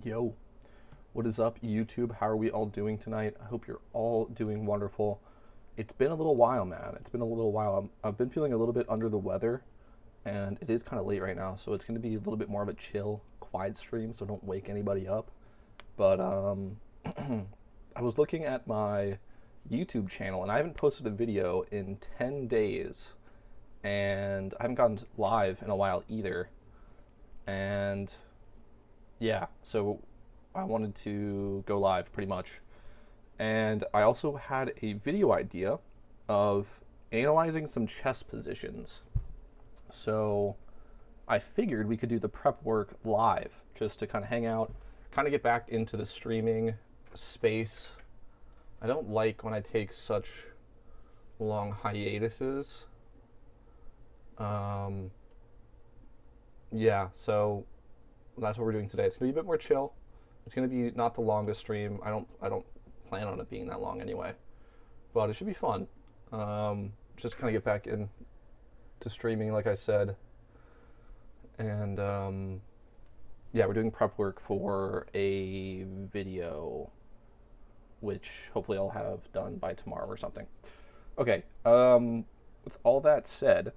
Yo, what is up, YouTube? How are we all doing tonight? I hope you're all doing wonderful. It's been a little while, man. It's been a little while. I've been feeling a little bit under the weather, and it is kind of late right now, so it's going to be a little bit more of a chill, quiet stream, so don't wake anybody up. But I was looking at my YouTube channel, and I haven't posted a video in 10 days, and I haven't gone live in a while either. And yeah, so I wanted to go live pretty much. And I also had a video idea of analyzing some chess positions. So I figured we could do the prep work live just to kind of hang out, kind of get back into the streaming space. I don't like when I take such long hiatuses. Yeah, so that's what we're doing today. It's gonna be a bit more chill. It's gonna be not the longest stream. I don't plan on it being that long anyway, but it should be fun. Just kind of get back in to streaming, like I said, and yeah, we're doing prep work for a video, which hopefully I'll have done by tomorrow or something. Okay. With all that said,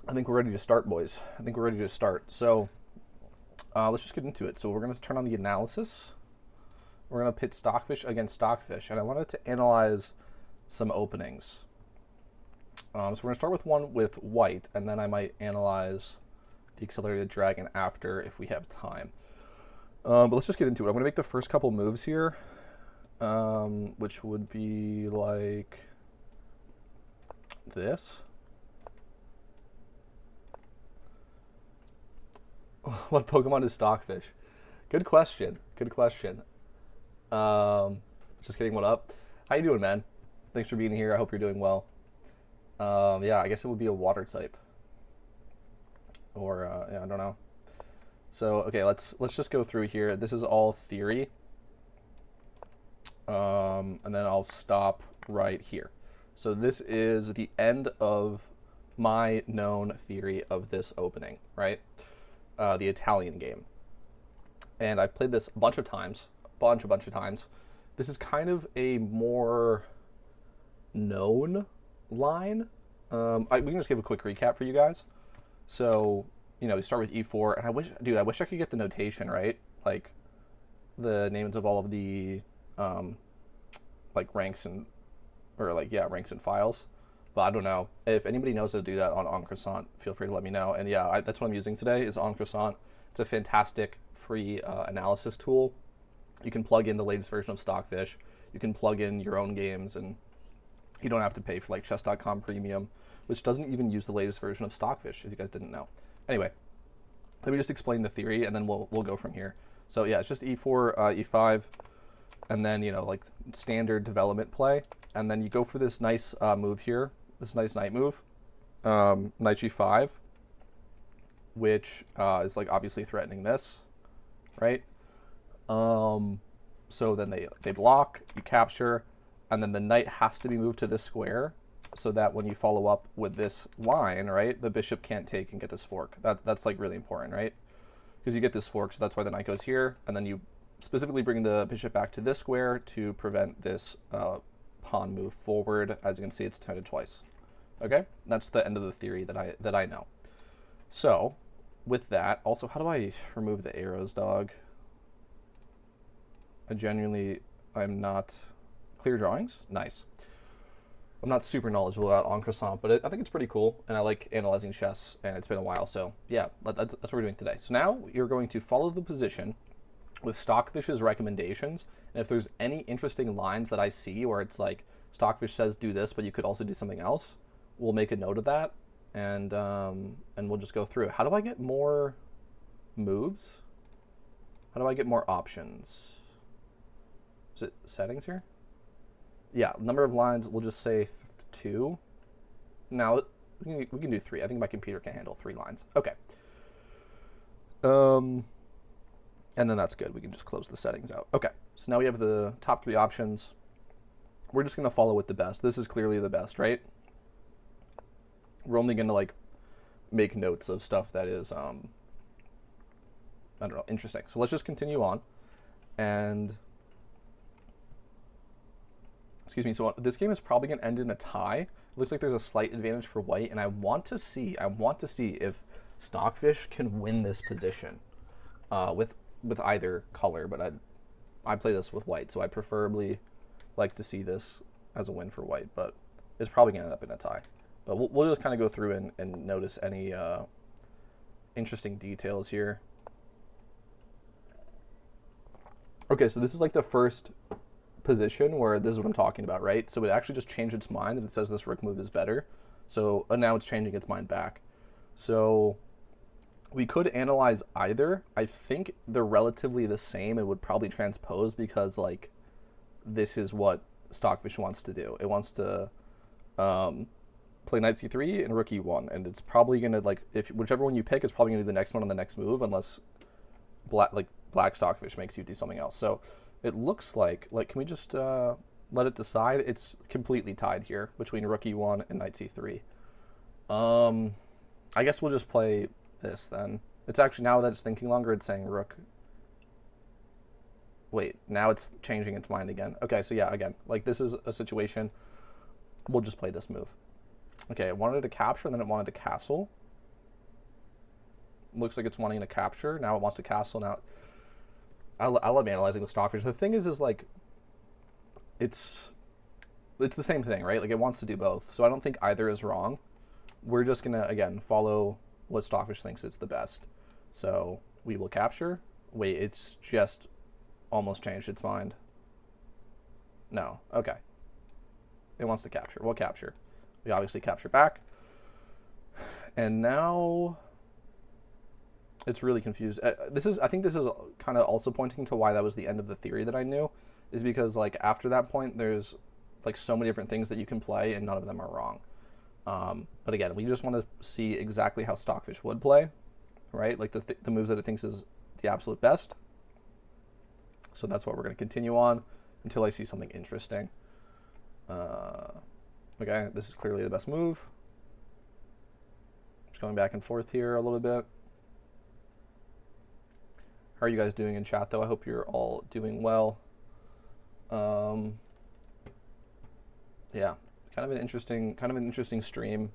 I think we're ready to start, boys. I think we're ready to start. So let's just get into it. So we're going to turn on the analysis. We're going to pit Stockfish against Stockfish, and I wanted to analyze some openings. So we're going to start with one with white, and then I might analyze the accelerated dragon after if we have time. But let's just get into it. I'm going to make the first couple moves here, which would be like this. What Pokemon is Stockfish? Good question. Good question. Just kidding. What up? How you doing, man? Thanks for being here. I hope you're doing well. Yeah, I guess it would be a water type. Or yeah, I don't know. So okay, let's just go through here. This is all theory. And then I'll stop right here. So this is the end of my known theory of this opening, right? The Italian game. And I've played this a bunch of times. Bunch of times. This is kind of a more known line. We can just give a quick recap for you guys. So, you know, we start with e4, and I wish I could get the notation, right? Like, the names of all of the, like, ranks and files. But I don't know. If anybody knows how to do that on Croissant, feel free to let me know. And yeah, that's what I'm using today is on Croissant. It's a fantastic free analysis tool. You can plug in the latest version of Stockfish. You can plug in your own games, and you don't have to pay for like chess.com premium, which doesn't even use the latest version of Stockfish, if you guys didn't know. Anyway, let me just explain the theory, and then we'll go from here. So yeah, it's just e4, e5, and then, you know, like standard development play. And then you go for this nice move here, this nice knight move, knight g5, which is like obviously threatening this, right? So then they block, you capture, and then the knight has to be moved to this square so that when you follow up with this line, right, the bishop can't take and get this fork. That's like really important, right? Because you get this fork, so that's why the knight goes here, and then you specifically bring the bishop back to this square to prevent this pawn move forward. As you can see, it's defended twice. Okay, that's the end of the theory that I know. So, with that, also, how do I remove the arrows, dog? I'm not clear drawings. Nice. I'm not super knowledgeable about on Croissant, but I think it's pretty cool, and I like analyzing chess, and it's been a while, so yeah, that's what we're doing today. So now you're going to follow the position with Stockfish's recommendations, and if there's any interesting lines that I see where it's like Stockfish says do this, but you could also do something else, we'll make a note of that, and we'll just go through. How do I get more moves? How do I get more options? Is it settings here? Yeah, number of lines, we'll just say 2. Now, we can do 3. I think my computer can handle 3 lines. Okay. And then that's good. We can just close the settings out. Okay, so now we have the top 3 options. We're just going to follow with the best. This is clearly the best, right? We're only going to like make notes of stuff that is I don't know, interesting. So let's just continue on. And, excuse me, so this game is probably going to end in a tie. It looks like there's a slight advantage for white, and I want to see if Stockfish can win this position with either color, but I play this with white, so I preferably like to see this as a win for white, but it's probably going to end up in a tie. But we'll just kind of go through and notice any interesting details here. Okay, so this is like the first position where this is what I'm talking about, right? So it actually just changed its mind and it says this rook move is better. So now it's changing its mind back. So we could analyze either. I think they're relatively the same. It would probably transpose because like this is what Stockfish wants to do. It wants to play knight c3 and rook e1, and it's probably gonna like if whichever one you pick is probably gonna do the next one on the next move unless black Stockfish makes you do something else. So it looks like can we just let it decide? It's completely tied here between rook e1 and knight c3. I guess we'll just play this then. It's actually, now that it's thinking longer, it's saying rook. Wait, now it's changing its mind again. Okay, so yeah, again, like this is a situation. We'll just play this move. Okay, it wanted to capture, and then it wanted to castle. Looks like it's wanting to capture. Now it wants to castle. Now, I love analyzing with Stockfish. The thing is like, it's the same thing, right? Like it wants to do both. So I don't think either is wrong. We're just gonna again follow what Stockfish thinks is the best. So we will capture. Wait, it's just almost changed its mind. No, okay. It wants to capture. We'll capture. We obviously capture back. And now it's really confused. I think this is kind of also pointing to why that was the end of the theory that I knew, is because like after that point there's like so many different things that you can play and none of them are wrong. But again, we just want to see exactly how Stockfish would play, right? Like the moves that it thinks is the absolute best. So that's what we're going to continue on until I see something interesting. Okay, this is clearly the best move. Just going back and forth here a little bit. How are you guys doing in chat, though? I hope you're all doing well. Yeah, kind of an interesting stream.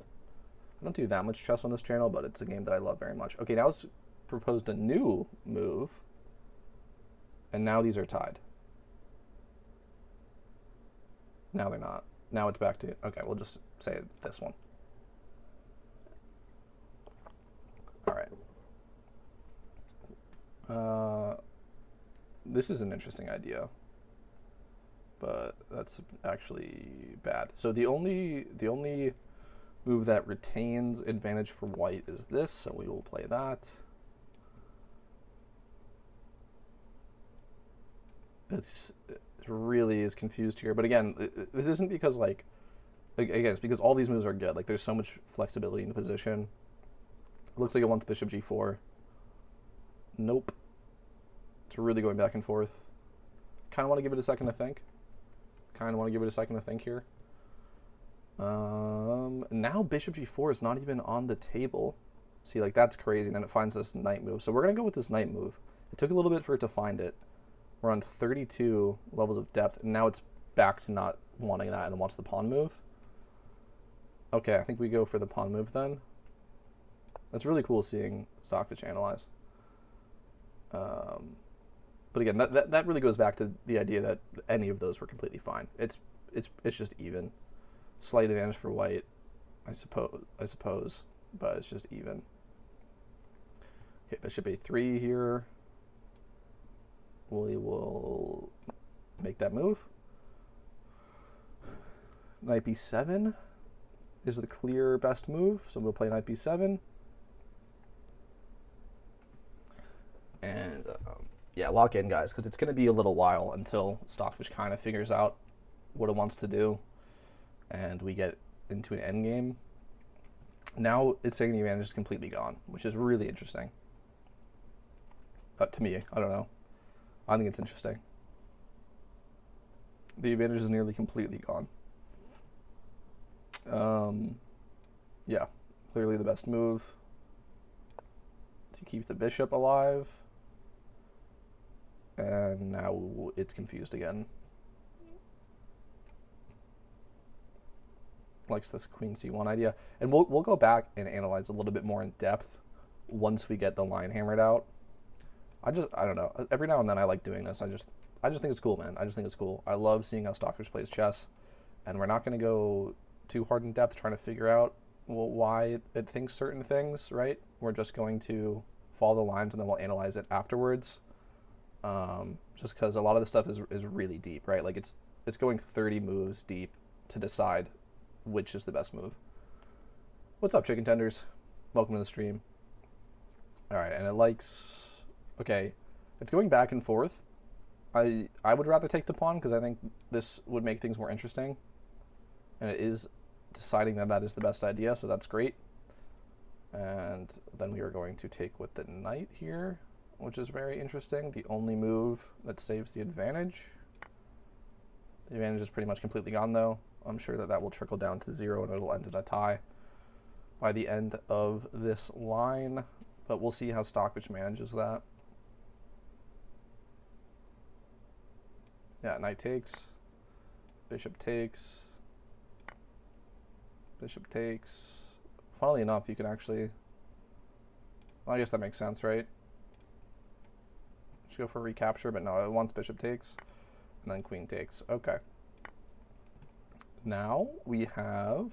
I don't do that much chess on this channel, but it's a game that I love very much. Okay, now it's proposed a new move, and now these are tied. Now they're not. Now it's back to, okay, we'll just say this one. All right. This is an interesting idea, but that's actually bad. So the only move that retains advantage for white is this, so we will play that. It really is confused here, but again, this isn't because like again, it's because all these moves are good. Like there's so much flexibility in the position. It looks like it wants bishop g4. Nope. It's really going back and forth. Kind of want to give it a second to think. Here. Now bishop g4 is not even on the table. See, like that's crazy. And then it finds this knight move. So we're going to go with this knight move. It took a little bit for it to find it. We're on 32 levels of depth, and now it's back to not wanting that and wants the pawn move. Okay, I think we go for the pawn move then. That's really cool seeing Stockfish analyze. But again, that really goes back to the idea that any of those were completely fine. It's just even. Slight advantage for white, I suppose, but it's just even. Okay, bishop a3 here. We will make that move. Knight b7 is the clear best move, so we'll play knight b7. And yeah, lock in, guys, because it's going to be a little while until Stockfish kind of figures out what it wants to do, and we get into an endgame. Now it's saying the advantage is completely gone, which is really interesting. To me, I don't know. I think it's interesting. The advantage is nearly completely gone. Yeah, clearly the best move to keep the bishop alive. And now it's confused again. Likes this queen c1 idea. And we'll go back and analyze a little bit more in depth once we get the line hammered out. I don't know. Every now and then I like doing this. I just think it's cool, man. I just think it's cool. I love seeing how Stockfish plays chess. And we're not going to go too hard in depth trying to figure out why it thinks certain things, right? We're just going to follow the lines and then we'll analyze it afterwards. Just because a lot of this stuff is really deep, right? Like it's going 30 moves deep to decide which is the best move. What's up, chicken tenders? Welcome to the stream. All right, and it likes, okay, it's going back and forth. I would rather take the pawn because I think this would make things more interesting. And it is deciding that is the best idea, so that's great. And then we are going to take with the knight here, which is very interesting. The only move that saves the advantage. The advantage is pretty much completely gone, though. I'm sure that will trickle down to 0 and it'll end in a tie by the end of this line. But we'll see how Stockfish manages that. Yeah, knight takes, bishop takes, bishop takes. Funnily enough, you can actually, well, I guess that makes sense, right? Just go for recapture, but no, it wants bishop takes, and then queen takes. Okay. Now we have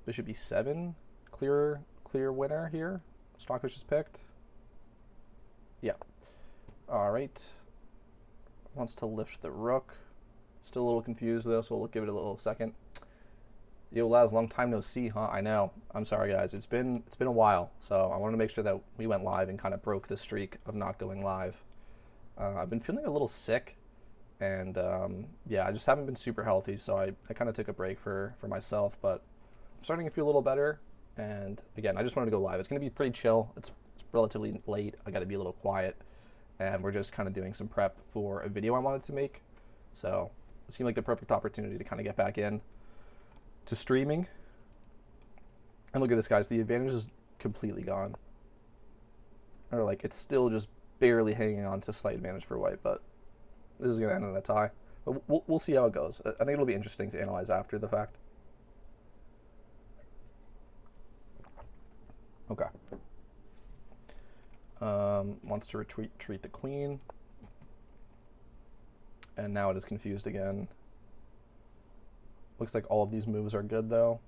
bishop e7, clear winner here. Stockfish is picked. Yeah. All right. Wants to lift the rook. Still a little confused though, so we'll give it a little second. Yo, Laz, long time no see, huh? I know. I'm sorry, guys. It's been a while, so I wanted to make sure that we went live and kind of broke the streak of not going live. I've been feeling a little sick, and yeah, I just haven't been super healthy, so I kind of took a break for myself, but I'm starting to feel a little better. And again, I just wanted to go live. It's going to be pretty chill. It's relatively late. I got to be a little quiet. And we're just kind of doing some prep for a video I wanted to make. So it seemed like the perfect opportunity to kind of get back in to streaming. And look at this, guys. The advantage is completely gone. Or like it's still just barely hanging on to slight advantage for white, but this is going to end in a tie. But we'll see how it goes. I think it'll be interesting to analyze after the fact. Okay. Wants to retreat the queen. And now it is confused again. Looks like all of these moves are good, though.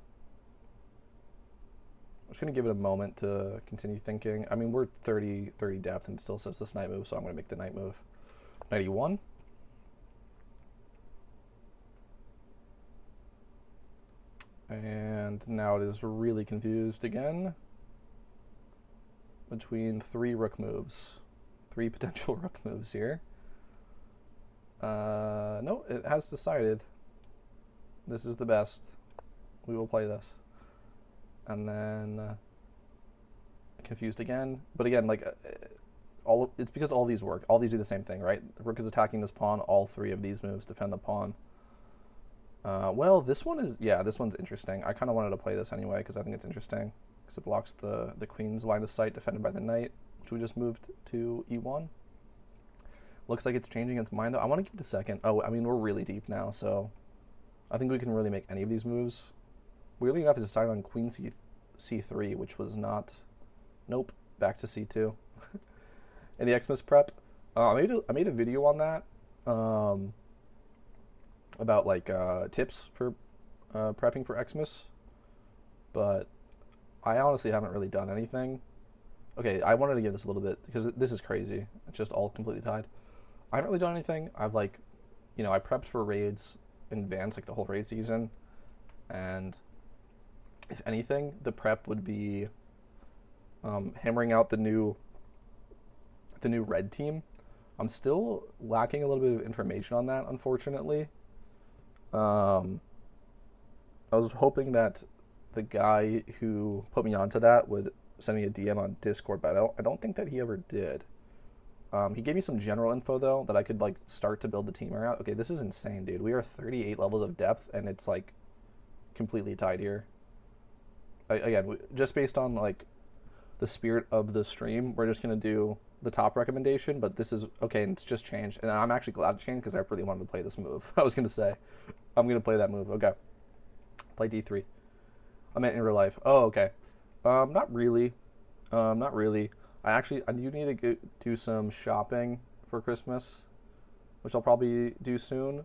I'm just going to give it a moment to continue thinking. I mean, we're 30 depth, and it still says this knight move, so I'm going to make the knight move. Knight e1. And now it is really confused again between 3 rook moves. 3 potential rook moves here. No, it has decided this is the best. We will play this. And then confused again. But again, like it's because all these work. All these do the same thing, right? The rook is attacking this pawn. All 3 of these moves defend the pawn. Well, this one is, yeah, this one's interesting. I kind of wanted to play this anyway because I think it's interesting. Because it blocks the queen's line of sight defended by the knight, which we just moved to e1. Looks like it's changing its mind, though. I want to give it a second. Oh, I mean, we're really deep now, so I think we can really make any of these moves. Weirdly enough, it decided on queen c3, which was not... Nope, back to c2. In the Xmas prep. I made a video on that about, like, tips for prepping for Xmas, but I honestly haven't really done anything. Okay, I wanted to give this a little bit, because this is crazy. It's just all completely tied. I haven't really done anything. I've, like, you know, I prepped for raids in advance, like the whole raid season, and if anything, the prep would be hammering out the new red team. I'm still lacking a little bit of information on that, unfortunately. I was hoping that the guy who put me onto that would send me a DM on Discord, but I don't think that he ever did. He gave me some general info, though, that I could, like, start to build the team around. Okay, this is insane, dude. We are 38 levels of depth, and it's, like, completely tied here. Again, just based on, like, the spirit of the stream, we're just gonna do the top recommendation. But this is okay, and it's just changed, and I'm actually glad it changed because I really wanted to play this move. I was gonna say, I'm gonna play that move. Okay, play d3. I meant in real life. Oh, okay. Not really. Not really. I do need to do some shopping for Christmas, which I'll probably do soon.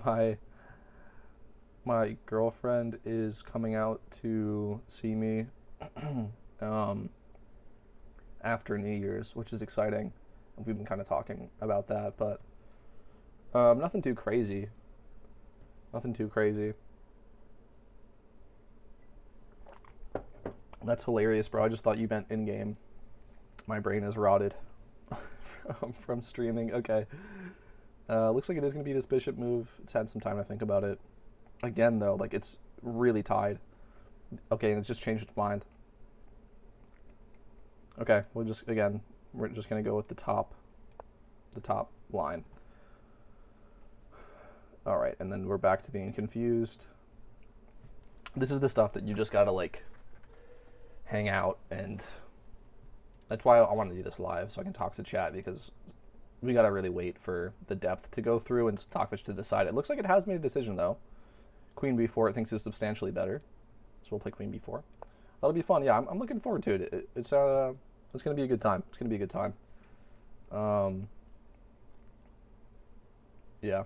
My my girlfriend is coming out to see me um, after New Year's, which is exciting. We've been kind of talking about that, but nothing too crazy. Nothing too crazy. That's hilarious, bro. I just thought you meant in-game. My brain is rotted from streaming. Okay. Looks like it is going to be this bishop move. It's had some time to think about it. Again, though, like, it's really tied. Okay, and it's just changed its mind. Okay, we're just going to go with the top line. All right, and then we're back to being confused. This is the stuff that you just got to, like, hang out, and that's why I want to do this live, so I can talk to chat, because we got to really wait for the depth to go through and Stockfish to decide. It looks like it has made a decision, though. Queen b4 it thinks is substantially better, so we'll play queen b4. That'll be fun. Yeah, I'm looking forward to it. It's going to be a good time. It's going to be a good time. Yeah.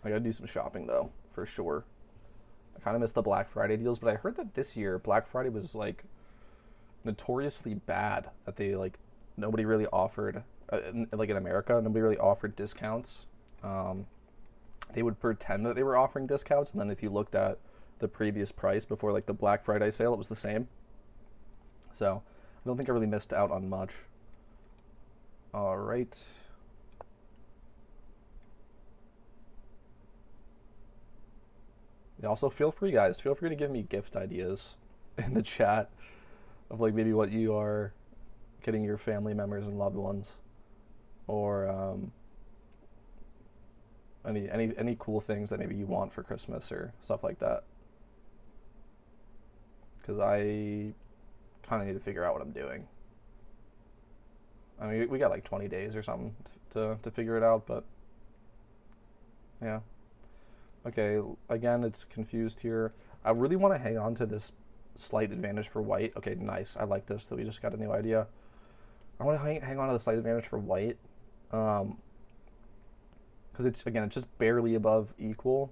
I got to do some shopping, though, for sure. I kind of missed the Black Friday deals, but I heard that this year Black Friday was, like, notoriously bad. That they, like, nobody really offered, like in America, nobody really offered discounts. They would pretend that they were offering discounts, and then if you looked at the previous price before, like, the Black Friday sale, it was the same. So I don't think I really missed out on much. All right. Yeah, also, feel free, guys. Feel free to give me gift ideas in the chat of, like, maybe what you are getting your family members and loved ones, or any cool things that maybe you want for Christmas or stuff like that. Because I kind of need to figure out what I'm doing. I mean, we got like 20 days or something to figure it out, but yeah. Okay, again, it's confused here. I really want to hang on to this slight advantage for white. Okay, nice. I like this, so we just got a new idea. I want to hang on to the slight advantage for white. Because it's just barely above equal.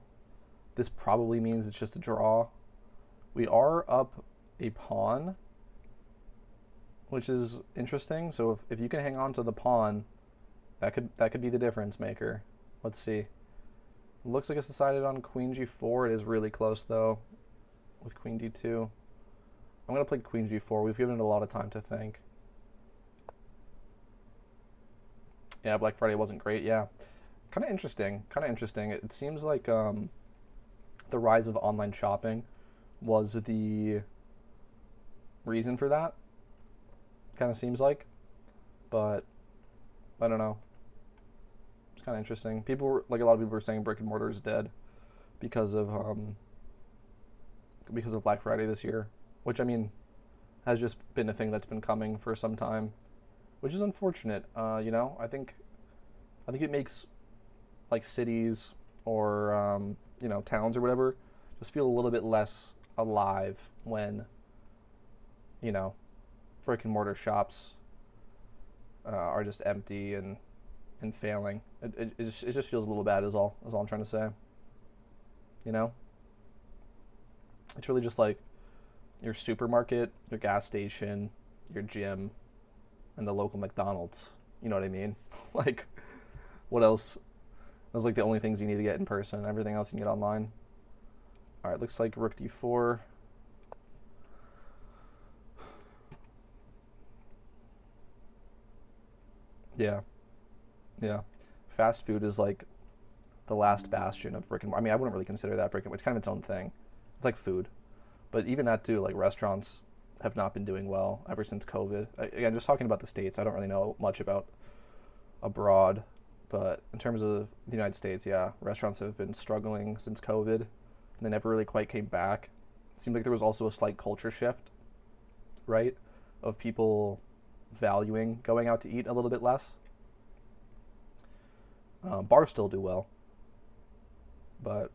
This probably means it's just a draw. We are up a pawn, which is interesting. So if you can hang on to the pawn, that could be the difference maker. Let's see. Looks like it's decided on queen g4. It is really close, though, with queen d2. I'm going to play queen g4. We've given it a lot of time to think. Yeah, Black Friday wasn't great. Yeah. Kind of interesting. It seems like the rise of online shopping was the reason for that. Kind of seems like. But I don't know. It's kind of interesting. A lot of people were saying brick and mortar is dead because of Black Friday this year, which, I mean, has just been a thing that's been coming for some time, which is unfortunate. You know, I think it makes, like, cities or you know, towns or whatever just feel a little bit less alive when, you know, brick and mortar shops are just empty and failing. It just feels a little bad is all I'm trying to say. You know? It's really just like your supermarket, your gas station, your gym, and the local McDonald's. You know what I mean? Like, what else? Those are like the only things you need to get in person. Everything else you can get online. All right, looks like rook d4. Yeah. Yeah. Fast food is like the last bastion of brick and mortar. I mean, I wouldn't really consider that brick and mortar. It's kind of its own thing. It's like food. But even that too, like, restaurants have not been doing well ever since COVID. Again, just talking about the States, I don't really know much about abroad. But in terms of the United States, yeah, restaurants have been struggling since COVID. And they never really quite came back. seemed like there was also a slight culture shift, right, of people valuing going out to eat a little bit less. Bars still do well, but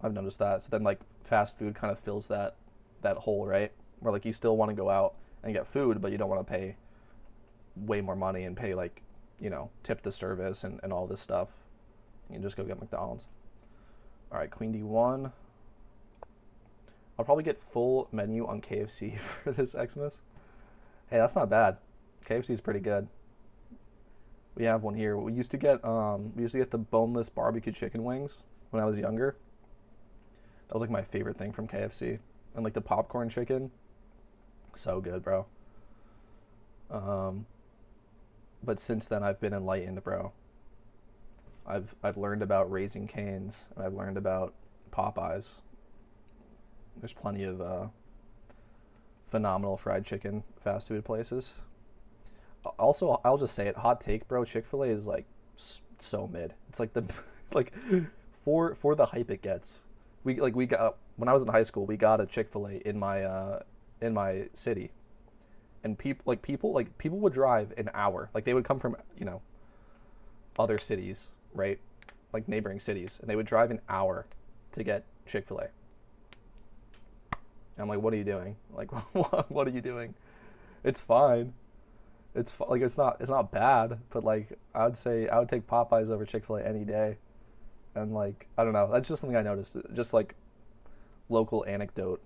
I've noticed that. So then, like, fast food kind of fills that hole, right? Where, like, you still want to go out and get food, but you don't want to pay way more money and pay, like, tip the service and all this stuff. You can just go get McDonald's. All right, Queen D1. I'll probably get full menu on KFC for this Xmas. Hey, that's not bad. KFC is pretty good. We have one here. We used to get the boneless barbecue chicken wings when I was younger. That was like my favorite thing from KFC. And like the popcorn chicken. So good, bro. But since then I've been enlightened, bro. I've learned about Raising Cane's and I've learned about Popeyes. There's plenty of phenomenal fried chicken fast food places. Also, I'll just say it, hot take, bro. Chick-fil-A is like so mid. It's like the like for the hype it gets. We got, when I was in high school, we got a Chick-fil-A in my city, and people would drive an hour. Like they would come from other cities, right? Like neighboring cities, and they would drive an hour to get Chick-fil-A. I'm like, what are you doing? Like, what are you doing? It's fine. It's not bad, but like I would take Popeyes over Chick-fil-A any day. And like, I don't know, that's just something I noticed. Just like local anecdote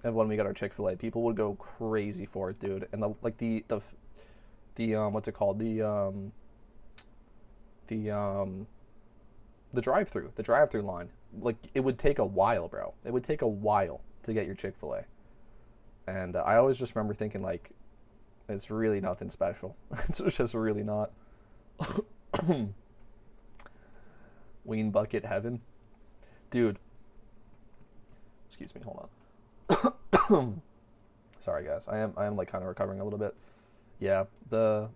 of when we got our Chick-fil-A, people would go crazy for it, dude. And the what's it called? The drive-through line. Like it would take a while, bro. It would take a while to get your Chick-fil-A. And I always just remember thinking like, it's really nothing special. It's just really not. Ween bucket heaven, dude. Excuse me, hold on. Sorry, guys. I am like kind of recovering a little bit. Yeah, the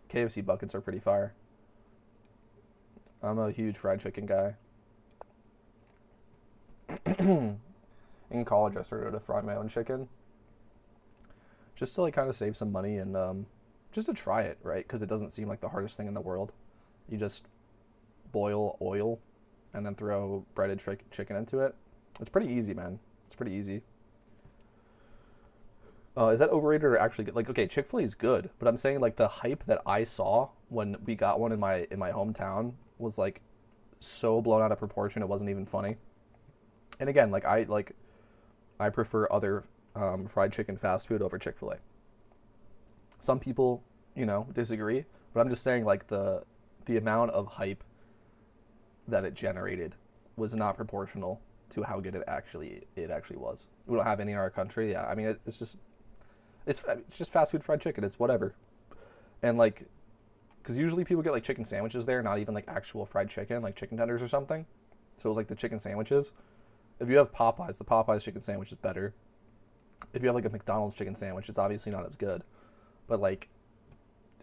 KFC buckets are pretty fire. I'm a huge fried chicken guy. In college, I started to fry my own chicken, just to like kind of save some money and just to try it, right? Because it doesn't seem like the hardest thing in the world. You just boil oil and then throw breaded chicken into it. It's pretty easy, man. It's pretty easy. Is that overrated or actually good? Like, okay, Chick-fil-A is good, but I'm saying like the hype that I saw when we got one in my hometown was like so blown out of proportion. It wasn't even funny. And again, like I prefer other fried chicken fast food over Chick-fil-A. Some people, disagree, but I'm just saying like the amount of hype that it generated was not proportional to how good it actually was. We don't have any in our country. Yeah, I mean it's just fast food fried chicken. It's whatever. And like, because usually people get like chicken sandwiches there, not even like actual fried chicken, like chicken tenders or something. So it was like the chicken sandwiches. If you have Popeyes, the Popeyes chicken sandwich is better. If you have like a McDonald's chicken sandwich, it's obviously not as good. But like,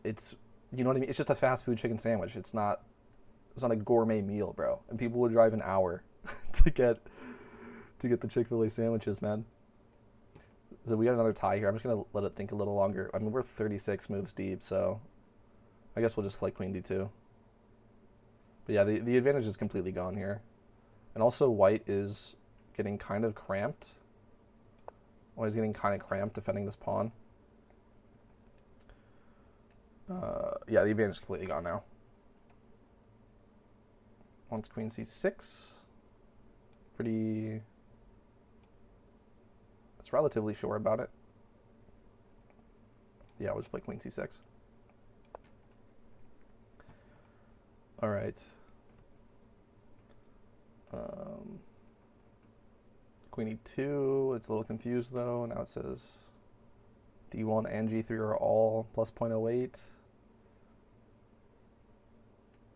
it's, you know what I mean? It's just a fast food chicken sandwich. It's not a gourmet meal, bro. And people would drive an hour to get the Chick-fil-A sandwiches, man. So we got another tie here. I'm just gonna let it think a little longer. I mean, we're 36 moves deep, so I guess we'll just play Queen D2. But yeah, the advantage is completely gone here. And also white is getting kind of cramped. White is getting kind of cramped defending this pawn. Yeah, the advantage is completely gone now. Wants Queen C6. It's relatively sure about it. Yeah, we'll just play Queen C6. All right. Queen E2, it's a little confused though. Now it says D1 and G3 are all plus 0.08.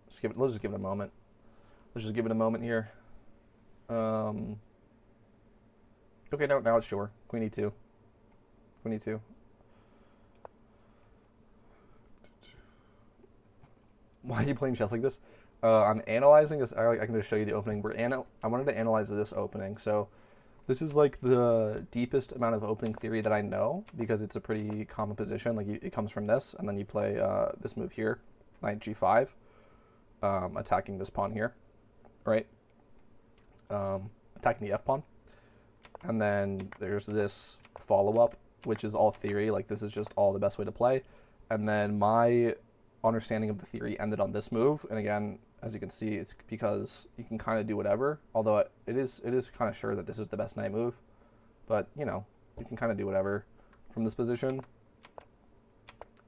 Let's just give it a moment. Let's just give it a moment here. Okay, now it's sure. Queen E2. Queen E2. Why are you playing chess like this? I'm analyzing this. I can just show you the opening. I wanted to analyze this opening. So This is like the deepest amount of opening theory that I know because it's a pretty common position. Like it comes from this, and then you play this move here, knight g5, attacking this pawn here, right? Attacking the f pawn, and then there's this follow up, which is all theory. Like this is just all the best way to play, and then my understanding of the theory ended on this move, and again, as you can see, it's because you can kind of do whatever, although it is kind of sure that this is the best knight move, but you know, you can kind of do whatever from this position.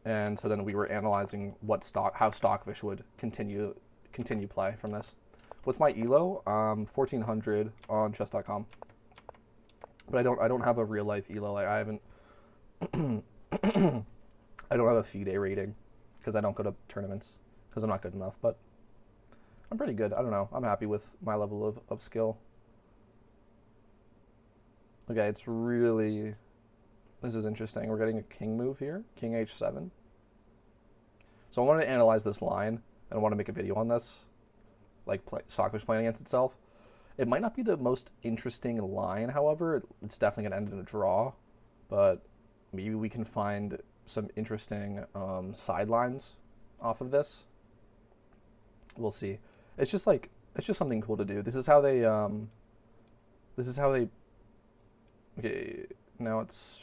And so then we were analyzing how Stockfish would continue play from this. What's my elo? 1400 on chess.com. But I don't have a real life elo. Like I haven't I don't have a FIDE rating because I don't go to tournaments because I'm not good enough, but I'm pretty good. I don't know. I'm happy with my level of skill. Okay, it's really... This is interesting. We're getting a king move here. King h7. So I wanted to analyze this line, and I want to make a video on this. Like Stockfish playing against itself. It might not be the most interesting line, however. It's definitely going to end in a draw. But maybe we can find some interesting sidelines off of this. We'll see. It's just something cool to do. This is how they okay, now it's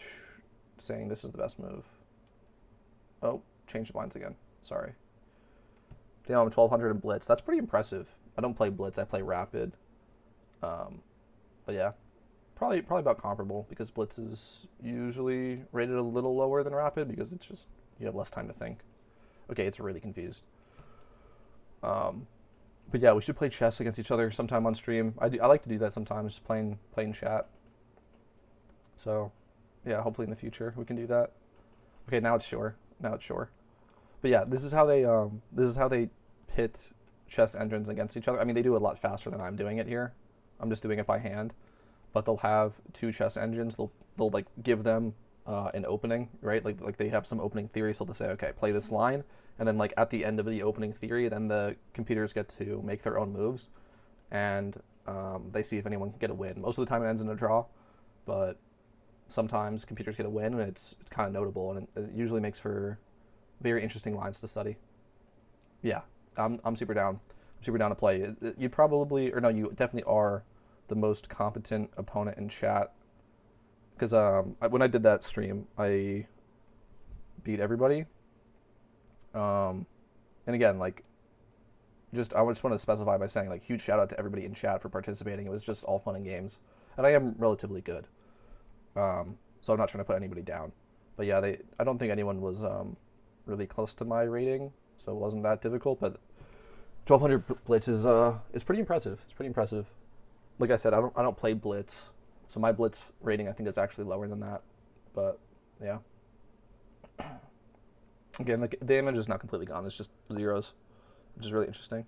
saying this is the best move. Oh, change the blinds again. Sorry. Damn, I'm 1200 in blitz. That's pretty impressive. I don't play blitz, I play rapid. But yeah. Probably about comparable because blitz is usually rated a little lower than rapid because it's just you have less time to think. Okay, it's really confused. But yeah, we should play chess against each other sometime on stream. I like to do that sometimes, playing chat. So, yeah, hopefully in the future we can do that. Okay, now it's sure. But yeah, this is how they pit chess engines against each other. I mean, they do it a lot faster than I'm doing it here. I'm just doing it by hand. But they'll have two chess engines. They'll like give them an opening, right? Like they have some opening theory, so they'll say, okay, play this line. And then like at the end of the opening theory, then the computers get to make their own moves, and they see if anyone can get a win. Most of the time it ends in a draw, but sometimes computers get a win, and it's kind of notable, and it usually makes for very interesting lines to study. Yeah, I'm super down. I'm super down to play. You probably, or no, you definitely are the most competent opponent in chat, because when I did that stream, I beat everybody. And again, like, I just want to specify by saying, like, huge shout out to everybody in chat for participating. It was just all fun and games, and I am relatively good. So I'm not trying to put anybody down, but yeah, I don't think anyone was really close to my rating, so it wasn't that difficult. But 1200 blitz is pretty impressive. It's pretty impressive. Like I said, I don't play blitz, so my blitz rating I think is actually lower than that. But yeah. Again, the image is not completely gone. It's just zeros, which is really interesting.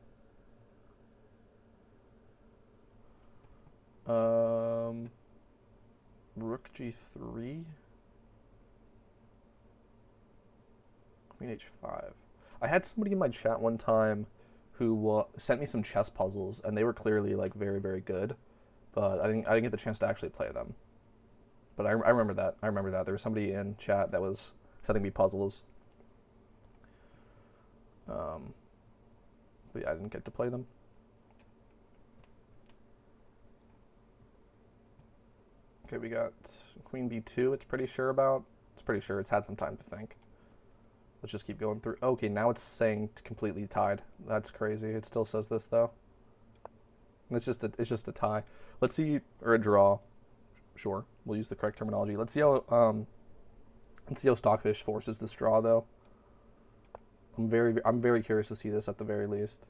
Rook g3. Queen h5. I had somebody in my chat one time who sent me some chess puzzles, and they were clearly like very, very good, but I didn't get the chance to actually play them. But I remember that. There was somebody in chat that was sending me puzzles. But yeah, I didn't get to play them. Okay, we got queen b2. It's pretty sure it's had some time to think. Let's just keep going through. Okay, now it's saying completely tied. That's crazy. It still says this though. It's just a tie. Let's see, or a draw. Sure, we'll use the correct terminology. Let's see how Stockfish forces this draw though. I'm very curious to see this at the very least.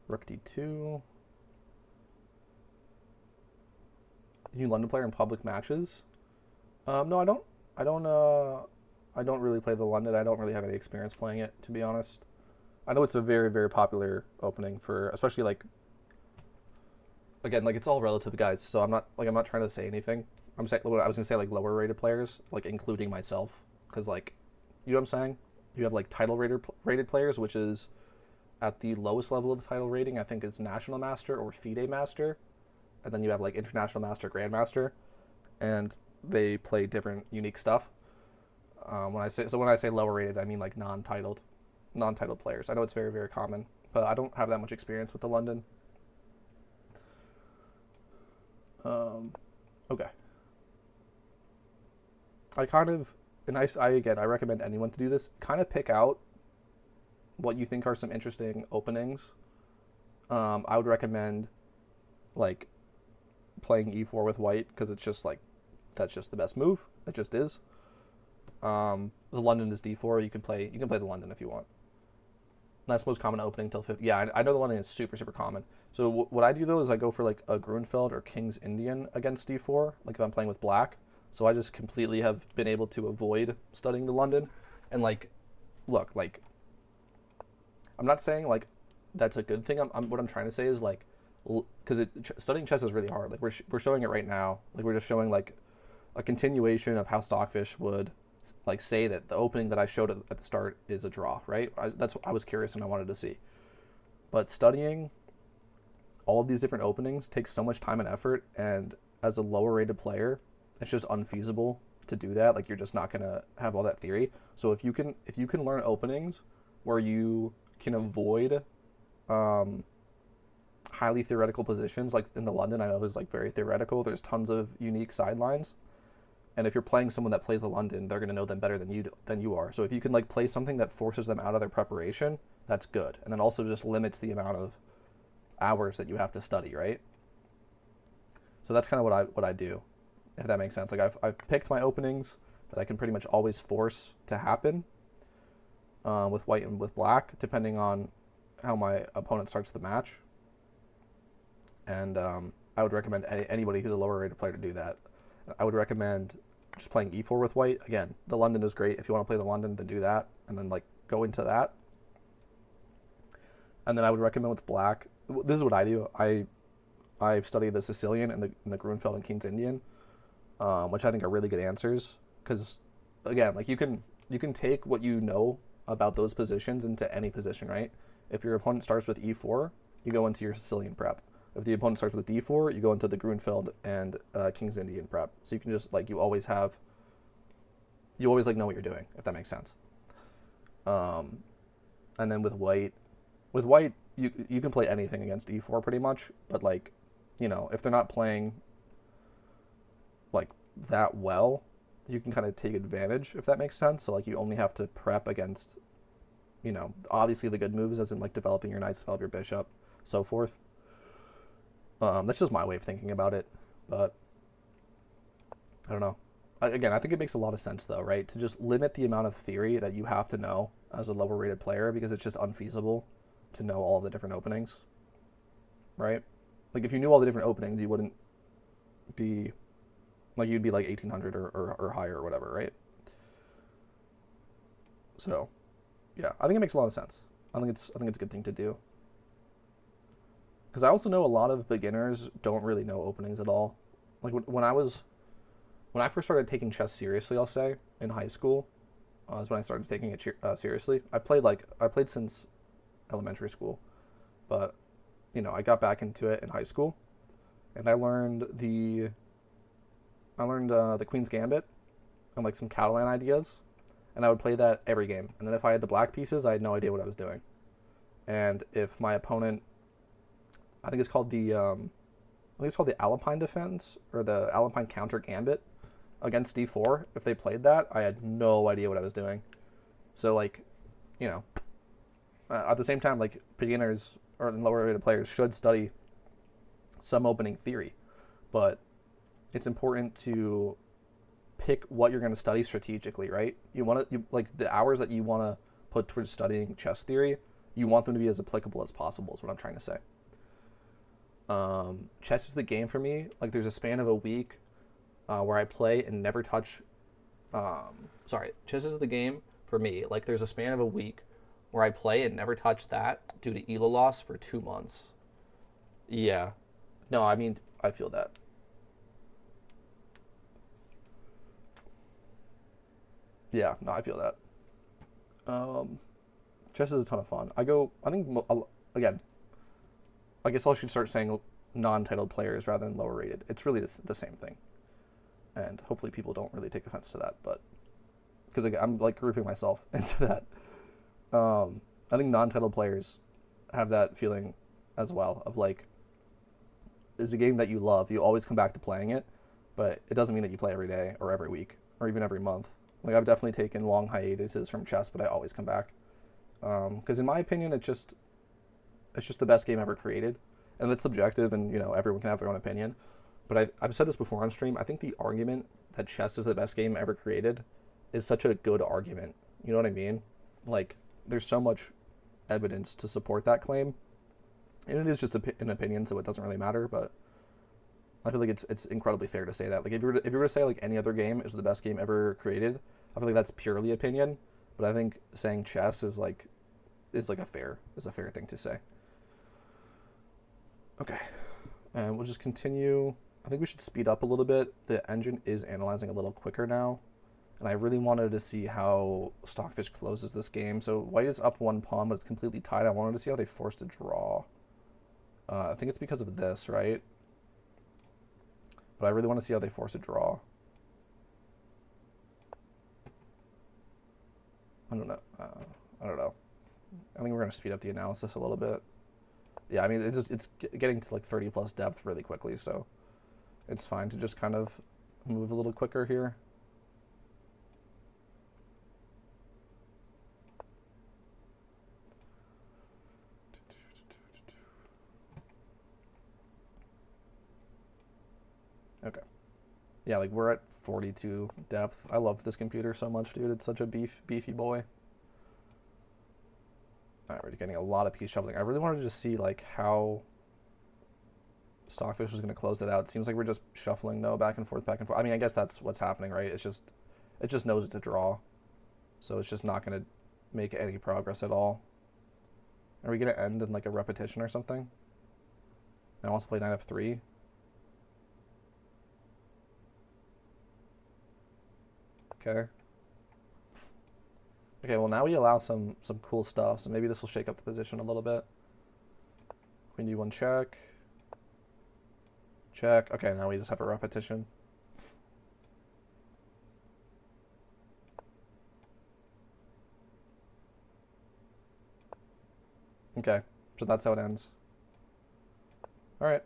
Rook d2. New London player in public matches? No, I don't really play the London. I don't really have any experience playing it, to be honest. I know it's a very, very popular opening for, especially like, again, like it's all relative, guys. So I'm not trying to say anything. I was gonna say like lower rated players, like including myself, because like, you know what I'm saying? You have like title rated players, which is at the lowest level of title rating, I think it's National Master or FIDE Master, and then you have like International Master, Grandmaster, and they play different unique stuff. When I say lower rated, I mean like non-titled players. I know it's very, very common, but I don't have that much experience with the London. Okay. I kind of, and I recommend anyone to do this. Kind of pick out what you think are some interesting openings. I would recommend like playing e4 with white because it's just like that's just the best move. It just is. The London is d4. You can play the London if you want. That's most common opening till 50. Yeah, I know the London is super, super common. So what I do though is I go for like a Grunfeld or King's Indian against d4, like if I'm playing with black. So I just completely have been able to avoid studying the London, and like, look, like, I'm not saying like that's a good thing. What I'm trying to say is like, because studying chess is really hard. Like we're showing it right now. Like we're just showing like a continuation of how Stockfish would like say that the opening that I showed at the start is a draw, right? That's what I was curious and I wanted to see. But studying all of these different openings takes so much time and effort, and as a lower rated player, it's just unfeasible to do that. Like you're just not gonna have all that theory. So if you can learn openings where you can avoid highly theoretical positions, like in the London, I know is like very theoretical. There's tons of unique sidelines. And if you're playing someone that plays the London, they're going to know them better than you are. So if you can like play something that forces them out of their preparation, that's good. And then also just limits the amount of hours that you have to study, right? So that's kind of what I do, if that makes sense. Like I've picked my openings that I can pretty much always force to happen with white and with black, depending on how my opponent starts the match. And I would recommend anybody who's a lower rated player to do that. I would recommend just playing e4 with white. Again, the London is great. If you want to play the London, then do that, and then like go into that. And then I would recommend with black. This is what I do. I've studied the Sicilian and the Grunfeld and King's Indian, which I think are really good answers. Because again, like you can take what you know about those positions into any position, right? If your opponent starts with e4, you go into your Sicilian prep. If the opponent starts with d4, you go into the Grunfeld and King's Indian prep. So you can just like you always like know what you're doing, if that makes sense. And then with white you can play anything against e4 pretty much, but like, you know, if they're not playing like that well, you can kind of take advantage, if that makes sense. So like you only have to prep against, you know, obviously the good moves, as in like developing your knights, develop your bishop, so forth. That's just my way of thinking about it, but I don't know. Again, I think it makes a lot of sense though, right? To just limit the amount of theory that you have to know as a lower rated player, because it's just unfeasible to know all the different openings, right? Like if you knew all the different openings, you wouldn't be, like you'd be like 1800 or higher or whatever, right? So, yeah, I think it makes a lot of sense. I think it's a good thing to do. Because I also know a lot of beginners don't really know openings at all. Like when I first started taking chess seriously, I'll say in high school, is when I started taking it seriously. I played since elementary school, but you know I got back into it in high school, and I learned the Queen's Gambit and like some Catalan ideas, and I would play that every game. And then if I had the black pieces, I had no idea what I was doing. And if my opponent, I think it's called the Alpine defense or the Alpine counter gambit against d4. If they played that, I had no idea what I was doing. So like, you know, at the same time, like beginners or lower rated players should study some opening theory, but it's important to pick what you're going to study strategically, right? You like the hours that you want to put towards studying chess theory, you want them to be as applicable as possible is what I'm trying to say. Chess is the game for me. Like there's a span of a week where I play and never touch. Chess is the game for me. Like there's a span of a week where I play and never touch that due to ELO loss for 2 months. Yeah. No, I mean, I feel that. Yeah, no, I feel that. Chess is a ton of fun. I think, again, I guess I should start saying non-titled players rather than lower rated. It's really the same thing. And hopefully people don't really take offense to that, but because I'm like grouping myself into that. I think non-titled players have that feeling as well of like, it's a game that you love. You always come back to playing it, but it doesn't mean that you play every day or every week or even every month. Like I've definitely taken long hiatuses from chess, but I always come back. Because in my opinion, it's just the best game ever created, and that's subjective, and everyone can have their own opinion. But I've said this before on stream. I think the argument that chess is the best game ever created is such a good argument. You know what I mean? Like there's so much evidence to support that claim, and it is just an opinion, so it doesn't really matter. But I feel like it's incredibly fair to say that. Like if you were to say like any other game is the best game ever created, I feel like that's purely opinion. But I think saying chess is a fair thing to say. Okay, and we'll just continue. I think we should speed up a little bit. The engine is analyzing a little quicker now, and I really wanted to see how Stockfish closes this game. So white is up 1 pawn, but it's completely tied. I wanted to see how they forced a draw. I think it's because of this, right? But I really want to see how they force a draw. I don't know. I don't know. I think we're going to speed up the analysis a little bit. Yeah, I mean, it's getting to like 30 plus depth really quickly, so it's fine to just kind of move a little quicker here. Okay. Yeah, like we're at 42 depth. I love this computer so much, dude. It's such a beefy boy. Alright, we're getting a lot of piece shuffling. I really wanted to just see like how Stockfish was going to close it out. It seems like we're just shuffling though, back and forth, back and forth. I mean, I guess that's what's happening, right? It just knows it's a draw, so it's just not going to make any progress at all. Are we going to end in like a repetition or something? I want to play knight f3. Okay. Okay, well now we allow some cool stuff, so maybe this will shake up the position a little bit. Queen d1 check. Check. Okay, now we just have a repetition. Okay, so that's how it ends. Alright.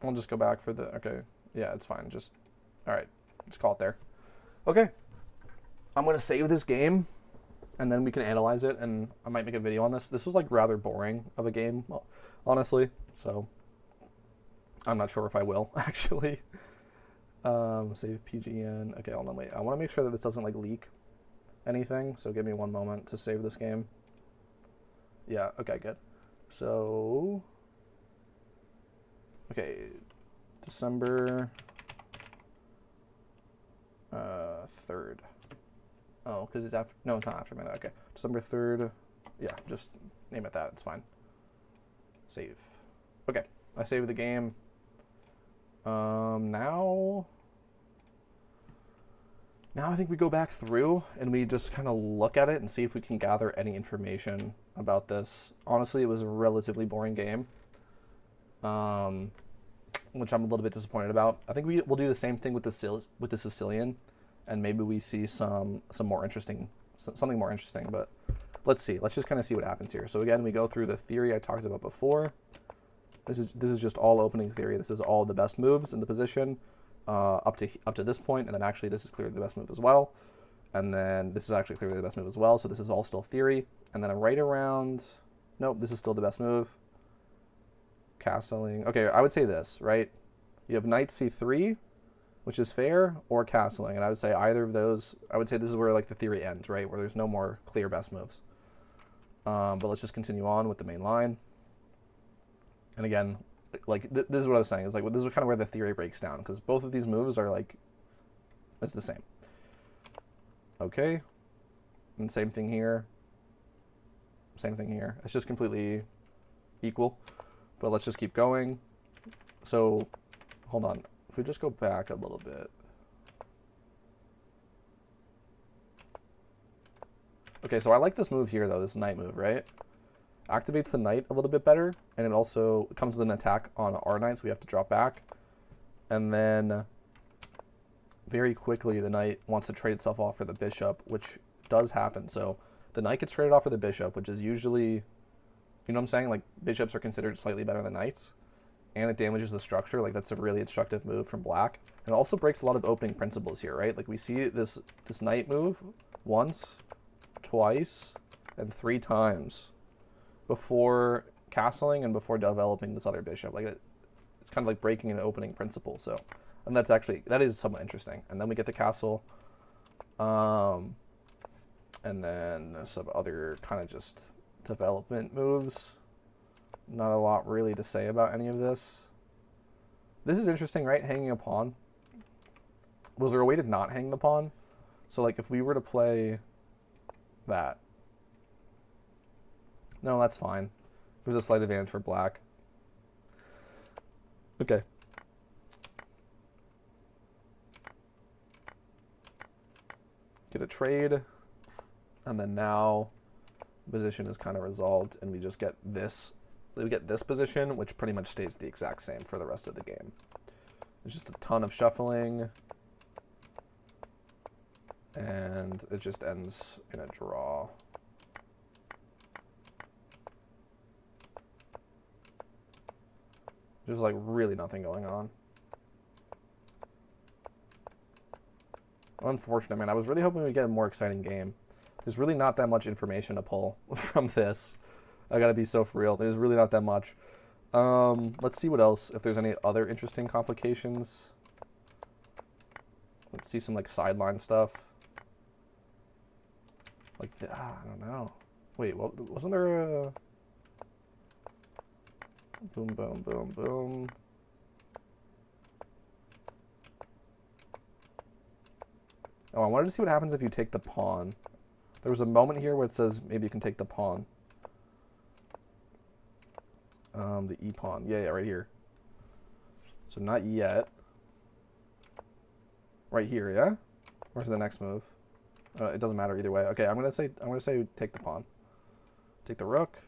I'll just go back for the... Okay, yeah, it's fine. Just... Alright, just call it there. Okay. I'm going to save this game, and then we can analyze it, and I might make a video on this. This was, like, rather boring of a game, honestly, so I'm not sure if I will, actually. Save PGN. Okay, hold on, wait. I want to make sure that this doesn't, like, leak anything, so give me 1 moment to save this game. Yeah, okay, good. So, okay, December 3rd. Oh, because it's after, no, it's not after midnight. Okay, December 3rd. Yeah, just name it that. It's fine. Save. Okay, I saved the game. Now I think we go back through and we just kind of look at it and see if we can gather any information about this. Honestly, it was a relatively boring game, which I'm a little bit disappointed about. I think we'll do the same thing with the Sicilian, and maybe we see something more interesting. But let's see. Let's just kind of see what happens here. So again, we go through the theory I talked about before. This is just all opening theory. This is all the best moves in the position up to this point, and then actually this is clearly the best move as well. And then this is actually clearly the best move as well. So this is all still theory. And then I'm right around. Nope, this is still the best move. Castling. Okay, I would say this, right? You have knight c3, which is fair, or castling. And I would say either of those. I would say this is where like the theory ends, right? Where there's no more clear best moves. But let's just continue on with the main line. And again, like this is what I was saying. Is like this is kind of where the theory breaks down, because both of these moves are like it's the same. Okay, and same thing here. Same thing here. It's just completely equal. But let's just keep going. So, hold on. If we just go back a little bit. Okay, so I like this move here, though, this knight move, right? Activates the knight a little bit better, and it also comes with an attack on our knight, so we have to drop back. And then very quickly, the knight wants to trade itself off for the bishop, which does happen. So the knight gets traded off for the bishop, which is usually, you know what I'm saying? Like, bishops are considered slightly better than knights. And it damages the structure. Like, that's a really instructive move from black. And it also breaks a lot of opening principles here, right? Like, we see this knight move once, twice, and 3 times before castling and before developing this other bishop. Like, it's kind of like breaking an opening principle. So, and that is somewhat interesting. And then we get the castle. And then some other kind of just development moves. Not a lot really to say about any of this. This is interesting, right? Hanging a pawn. Was there a way to not hang the pawn? So, like, if we were to play that. No, that's fine. There's a slight advantage for black. Okay. Get a trade. And then now the position is kind of resolved, and we just get this. We get this position, which pretty much stays the exact same for the rest of the game. There's just a ton of shuffling. And it just ends in a draw. There's like really nothing going on. Unfortunate, man. I was really hoping we'd get a more exciting game. There's really not that much information to pull from this. I gotta be so for real. There's really not that much. Let's see what else, if there's any other interesting complications. Let's see some like sideline stuff. Like, I don't know. Wait, wasn't there a... Boom, boom, boom, boom. Oh, I wanted to see what happens if you take the pawn. There was a moment here where it says maybe you can take the pawn. The e-pawn. Yeah, right here. So not yet. Right here, yeah? Where's the next move? It doesn't matter either way. Okay, I'm gonna say take the pawn. Take the rook.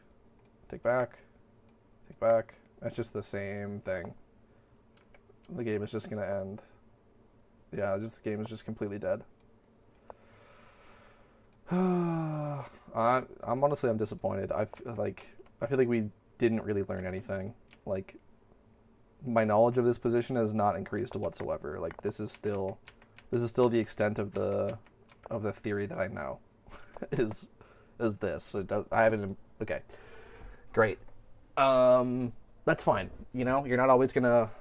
Take back. Take back. That's just the same thing. The game is just gonna end. Yeah, the game is just completely dead. I'm honestly disappointed. I feel like we didn't really learn anything. Like, my knowledge of this position has not increased whatsoever. Like, this is still the extent of the theory that I know is this. So I haven't. Okay, great. That's fine. You know, you're not always gonna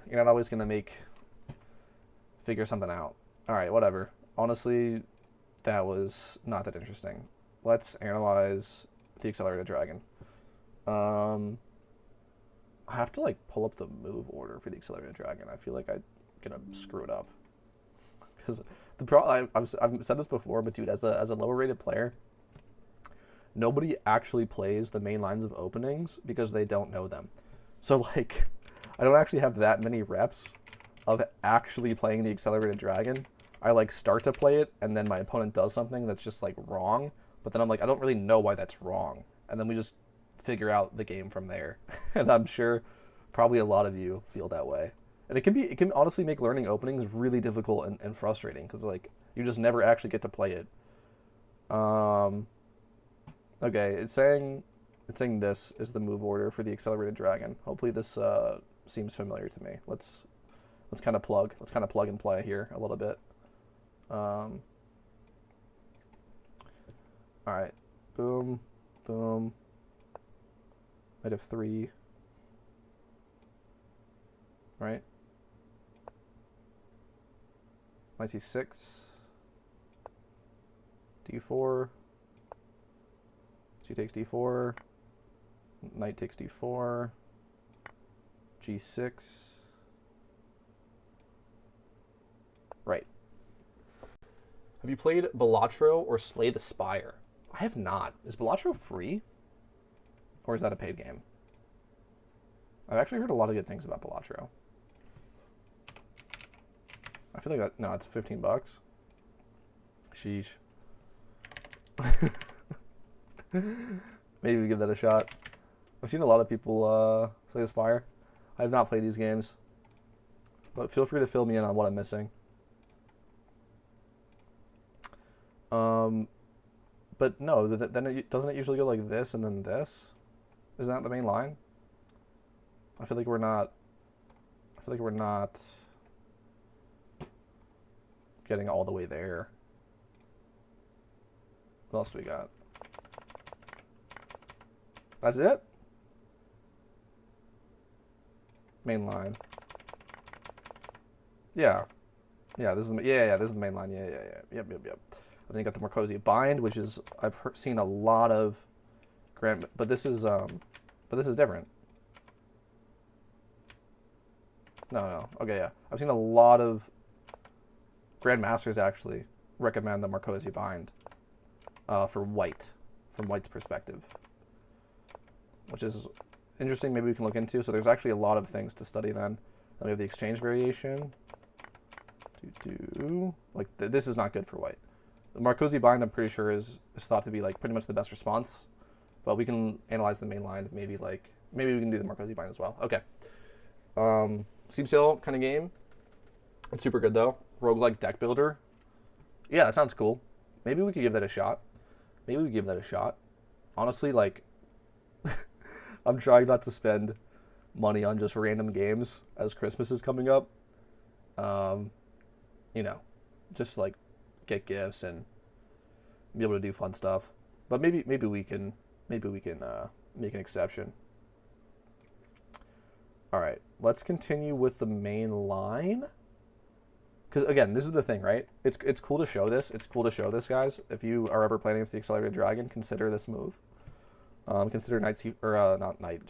figure something out. All right, whatever. Honestly, that was not that interesting. Let's analyze the accelerated dragon. I have to like pull up the move order for the accelerated dragon. I feel like I'm gonna screw it up because the problem I've said this before, but dude, as a lower rated player, nobody actually plays the main lines of openings because they don't know them. So like, I don't actually have that many reps of actually playing the accelerated dragon. I like start to play it, and then my opponent does something that's just like wrong, but then I'm like, I don't really know why that's wrong, and then we just figure out the game from there. And I'm sure probably a lot of you feel that way. And it can honestly make learning openings really difficult and frustrating because like you just never actually get to play it. Okay, it's saying this is the move order for the accelerated dragon. Hopefully this seems familiar to me. Let's kind of plug and play here a little bit. All right, boom, boom. Knight of 3. Right. Knight c6. d4. She takes d4. Knight takes d4. g6. Right. Have you played Balatro or Slay the Spire? I have not. Is Balatro free? Or is that a paid game? I've actually heard a lot of good things about Balatro. I feel like that, no, it's $15. Sheesh. Maybe we give that a shot. I've seen a lot of people play Aspire. I have not played these games, but feel free to fill me in on what I'm missing. But no, then doesn't it usually go like this and then this? Isn't that the main line? I feel like we're not getting all the way there. What else do we got? That's it? Main line. Yeah. Yeah, this is this is the main line. Yeah. Yep. And then you got the Marcosi bind, which is I've seen a lot of but this is different. No. Okay, yeah. I've seen a lot of grandmasters actually recommend the Marcosi bind for white, from white's perspective, which is interesting. Maybe we can look into. So there's actually a lot of things to study then. Then we have the exchange variation. Like this is not good for white. The Marcosi bind, I'm pretty sure, is thought to be like pretty much the best response, but we can analyze the main line. Maybe we can do the Marcosi bind as well. Okay. Steam sale kind of game. It's super good though. Roguelike deck builder. Yeah, that sounds cool. Maybe we could give that a shot. Honestly, like, I'm trying not to spend money on just random games as Christmas is coming up. You know, just like get gifts and be able to do fun stuff. But maybe we can make an exception. All right, let's continue with the main line. Because again, this is the thing, right? It's cool to show this. It's cool to show this, guys. If you are ever playing against the Accelerated Dragon, consider this move. Consider knight C, or not knight,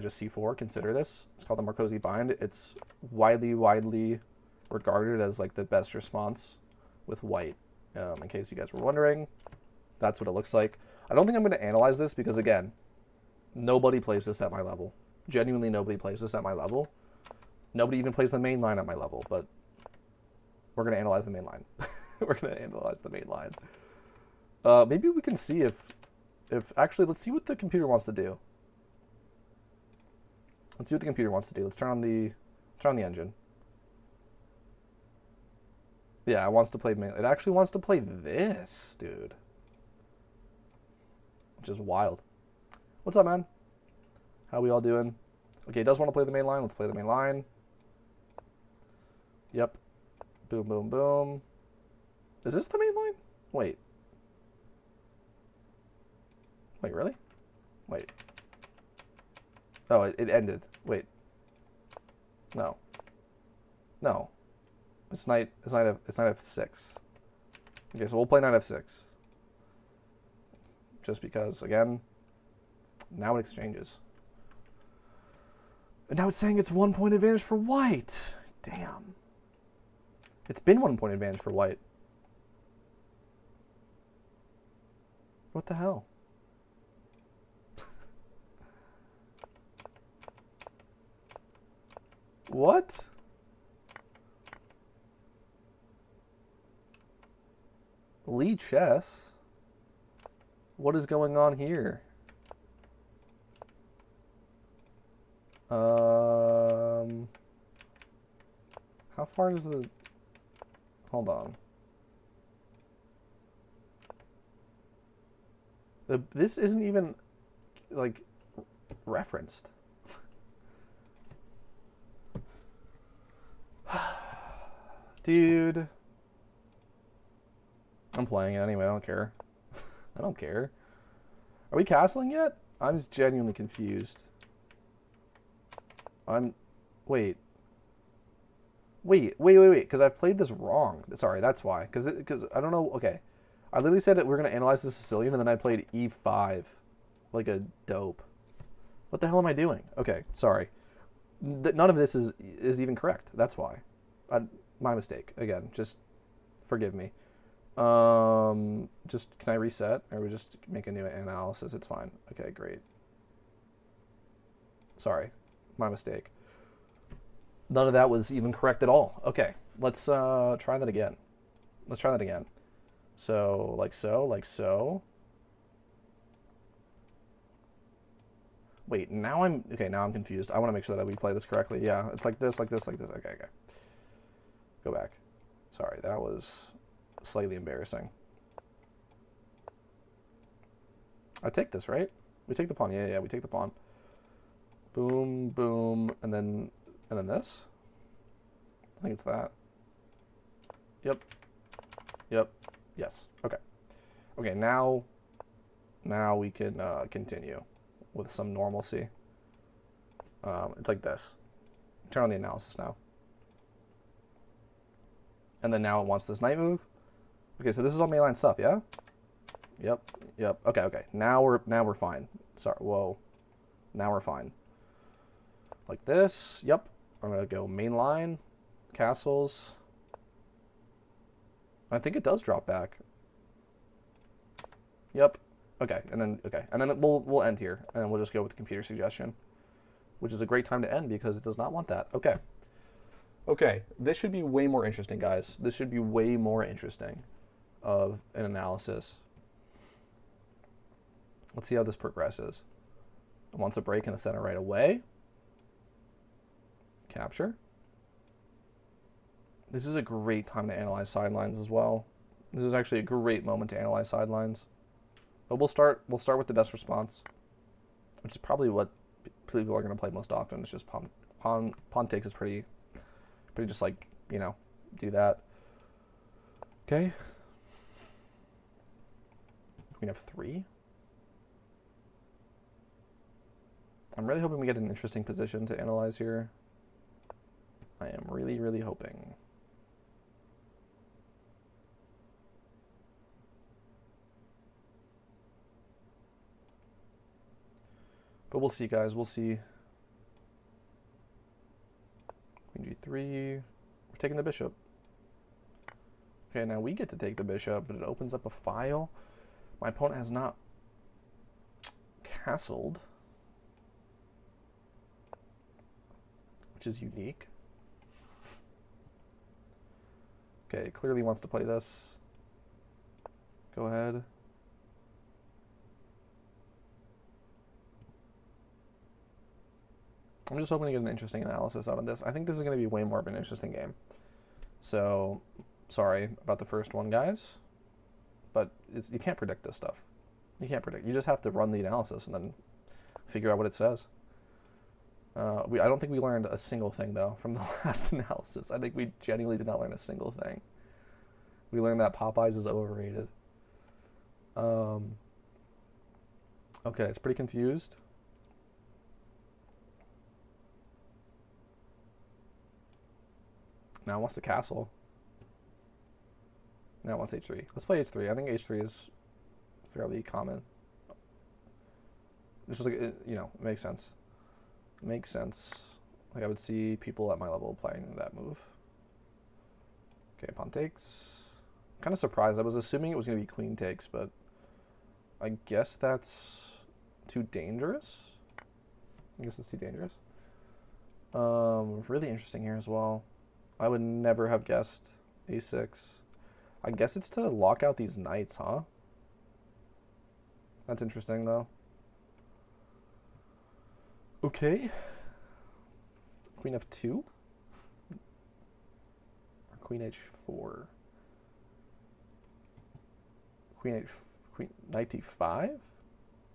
just C4. Consider this. It's called the Marcosi bind. It's widely regarded as like the best response with white. In case you guys were wondering, that's what it looks like. I don't think I'm going to analyze this because again, nobody plays this at my level. Genuinely, nobody plays this at my level. Nobody even plays the main line at my level, but we're going to analyze the main line. Maybe we can see if actually, let's see what the computer wants to do. Let's turn on the engine. Yeah, it wants to play main. It actually wants to play this, dude. Which is wild. What's up, man? How we all doing? Okay, it does want to play the main line. Let's play the main line. Yep. Boom, boom, boom. Is this the main line? Wait. Wait, really? Wait. Oh, it ended. Wait. No. No. It's knight f6. Okay, so we'll play knight f6. Just because, again, now it exchanges. And now it's saying it's 1 point advantage for white. Damn. It's been 1 point advantage for white. What the hell? What? Lead chess? What is going on here? How far does the... Hold on. This isn't even, like, referenced. Dude. I'm playing it anyway, I don't care. I don't care. Are we castling yet? I'm just genuinely confused. Wait, because I've played this wrong. Sorry, that's why. Because I don't know, okay. I literally said that we're going to analyze the Sicilian, and then I played E5. Like a dope. What the hell am I doing? Okay, sorry. None of this is even correct. That's why. My mistake. Again, just forgive me. Just, can I reset? Or we just make a new analysis? It's fine. Okay, great. Sorry. My mistake. None of that was even correct at all. Okay, let's try that again. So, like so. Wait, now I'm okay. Now I'm confused. I want to make sure that we play this correctly. Yeah, it's like this, like this, like this. Okay, okay. Go back. Sorry, that was slightly embarrassing. I take this, right? We take the pawn. Yeah, yeah, we take the pawn. Boom, boom, and then this. I think it's that. Yep. Yep. Yes. Okay. Okay. Now we can continue with some normalcy. It's like this. Turn on the analysis now. And then now it wants this knight move. Okay, so this is all mainline stuff, yeah? Yep. Yep. Okay, okay. Now we're fine. Sorry. Whoa. Now we're fine. Like this. Yep. I'm gonna go mainline, castles. I think it does drop back. Yep. Okay, and then we'll end here, and then we'll just go with the computer suggestion, which is a great time to end because it does not want that. Okay. Okay, this should be way more interesting, guys. This should be way more interesting of an analysis. Let's see how this progresses. It wants a break in the center right away. Capture. This is a great time to analyze sidelines as well. This is actually a great moment to analyze sidelines. But we'll start with the best response, which is probably what people are going to play most often. It's just pawn takes is pretty just like, you know, do that. Okay. Queen f3. I'm really hoping we get an interesting position to analyze here. I am really, really hoping. But we'll see, guys. We'll see. Queen g3. We're taking the bishop. Okay, now we get to take the bishop, but it opens up a file. My opponent has not castled, which is unique. Okay, clearly wants to play this. Go ahead. I'm just hoping to get an interesting analysis out of this. I think this is going to be way more of an interesting game. So, sorry about the first one, guys. But you can't predict this stuff. You can't predict. You just have to run the analysis and then figure out what it says. I don't think we learned a single thing, though, from the last analysis. I think we genuinely did not learn a single thing. We learned that Popeyes is overrated. Okay, it's pretty confused. Now it wants to castle. Now it wants h3. Let's play h3. I think h3 is fairly common. It's just like, you know, it makes sense. It makes sense. Like I would see people at my level playing that move. Okay, pawn takes. I'm kind of surprised. I was assuming it was going to be queen takes, but I guess that's too dangerous. I guess that's too dangerous. Really interesting here as well. I would never have guessed a6. I guess it's to lock out these knights, huh? That's interesting, though. Okay. Queen f2? Or queen h4? Knight d5?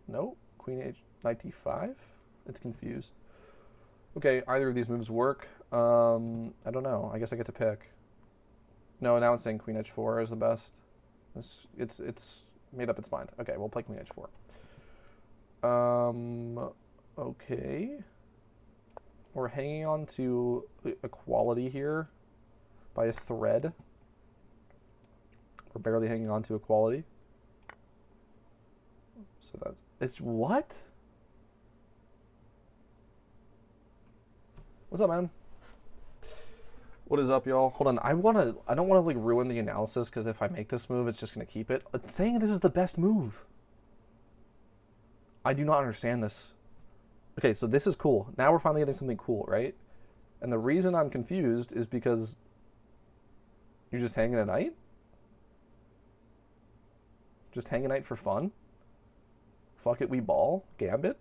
No? Knight d5? It's confused. Okay, either of these moves work. I don't know. I guess I get to pick. No, now it's saying queen h4 is the best. It's made up its mind. Okay, we'll play queen h4. Okay. We're hanging on to equality here by a thread. We're barely hanging on to equality. So it's what? What's up, man? What is up, y'all? Hold on. I don't want to like ruin the analysis because if I make this move, it's just gonna keep it. It's saying this is the best move. I do not understand this. Okay, so this is cool. Now we're finally getting something cool, right? And the reason I'm confused is because you're just hanging a knight? Just hang a knight for fun? Fuck it, we ball? Gambit?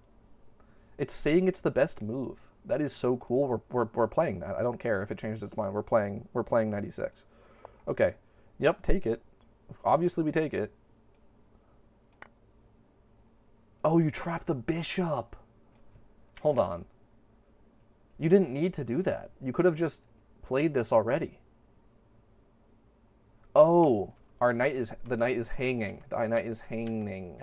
It's saying it's the best move. That is so cool. We're playing that. I don't care if it changed its mind. We're playing 96. Okay. Yep, take it. Obviously we take it. Oh, you trapped the bishop. Hold on. You didn't need to do that. You could have just played this already. Oh, the knight is hanging. The knight is hanging.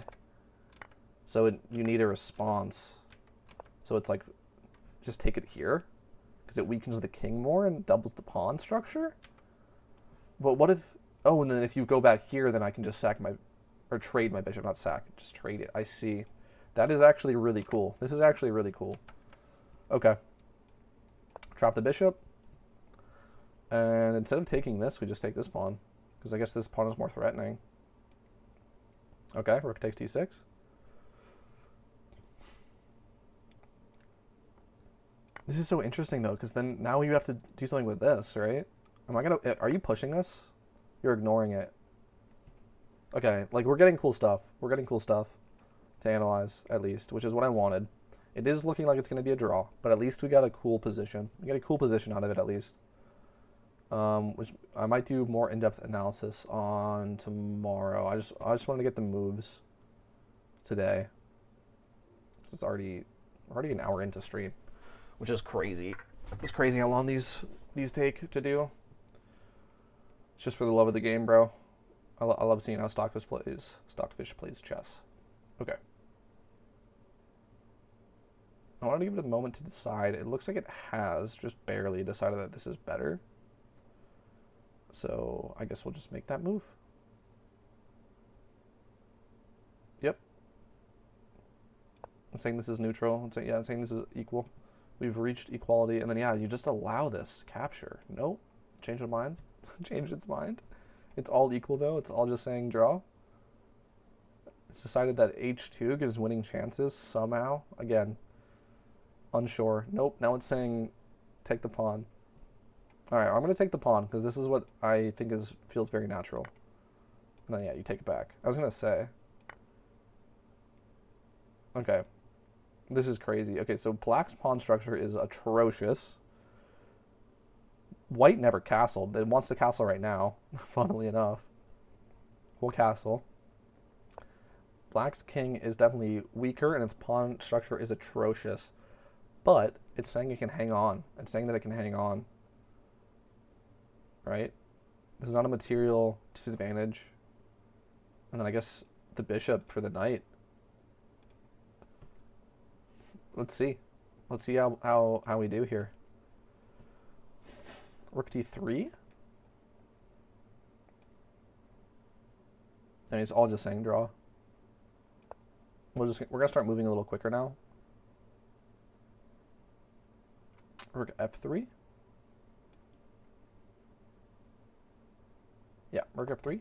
So you need a response. So it's like, just take it here, because it weakens the king more and doubles the pawn structure. But what if? Oh, and then if you go back here, then I can just sack or trade my bishop, not sack. Just trade it. I see. That is actually really cool. This is actually really cool. Okay. Trap the bishop. And instead of taking this, we just take this pawn. Because I guess this pawn is more threatening. Okay, rook takes d6. This is so interesting, though, because then now you have to do something with this, right? Are you pushing this? You're ignoring it. Okay, like, we're getting cool stuff. We're getting cool stuff to analyze, at least, which is what I wanted. It is looking like it's going to be a draw, but at least we got a cool position. We got a cool position out of it, at least. Which I might do more in-depth analysis on tomorrow. I just wanted to get the moves today. It's already an hour into stream, which is crazy. It's crazy how long these take to do. It's just for the love of the game, bro. I love seeing how Stockfish plays chess. Okay. I wanted to give it a moment to decide. It looks like it has just barely decided that this is better. So I guess we'll just make that move. Yep. I'm saying this is neutral. I'm saying this is equal. We've reached equality. And then, yeah, you just allow this capture. Nope. Change of mind. Changed its mind. It's all equal, though. It's all just saying draw. It's decided that h2 gives winning chances somehow. Again, unsure. Nope. Now it's saying take the pawn. All right, I'm going to take the pawn because this is what I think feels very natural. And then, yeah, you take it back. I was going to say. Okay. This is crazy. Okay, so black's pawn structure is atrocious. White never castled. It wants to castle right now, funnily enough. We'll castle. Black's king is definitely weaker, and its pawn structure is atrocious. But it's saying it can hang on. It's saying that it can hang on. Right? This is not a material disadvantage. And then I guess the bishop for the knight. Let's see. Let's see how we do here. Rook d3. And it's all just saying draw. We're gonna start moving a little quicker now. Rook f3. Yeah, rook f3.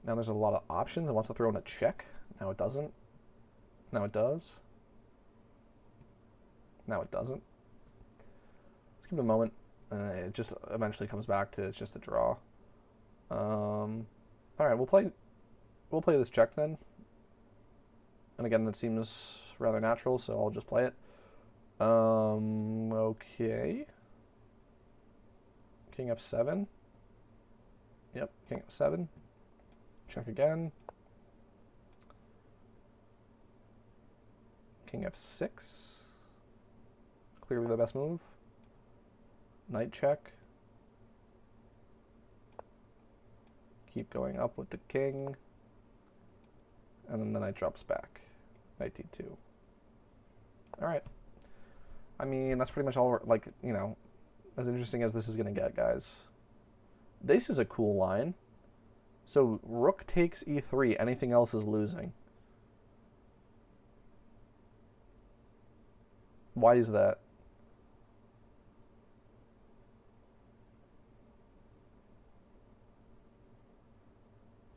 Now there's a lot of options. It wants to throw in a check. Now it doesn't. Now it does. Now it doesn't. Let's give it a moment. It just eventually comes back to it's just a draw. All right, we'll play this check then. And again, that seems rather natural, so I'll just play it. Okay. King f7. Yep, king f7. Check again. King f6. Clearly the best move. Knight check. Keep going up with the king. And then the knight drops back. Knight d2. Alright. I mean, that's pretty much all, like, you know, as interesting as this is going to get, guys. This is a cool line. So, rook takes e3. Anything else is losing. Why is that?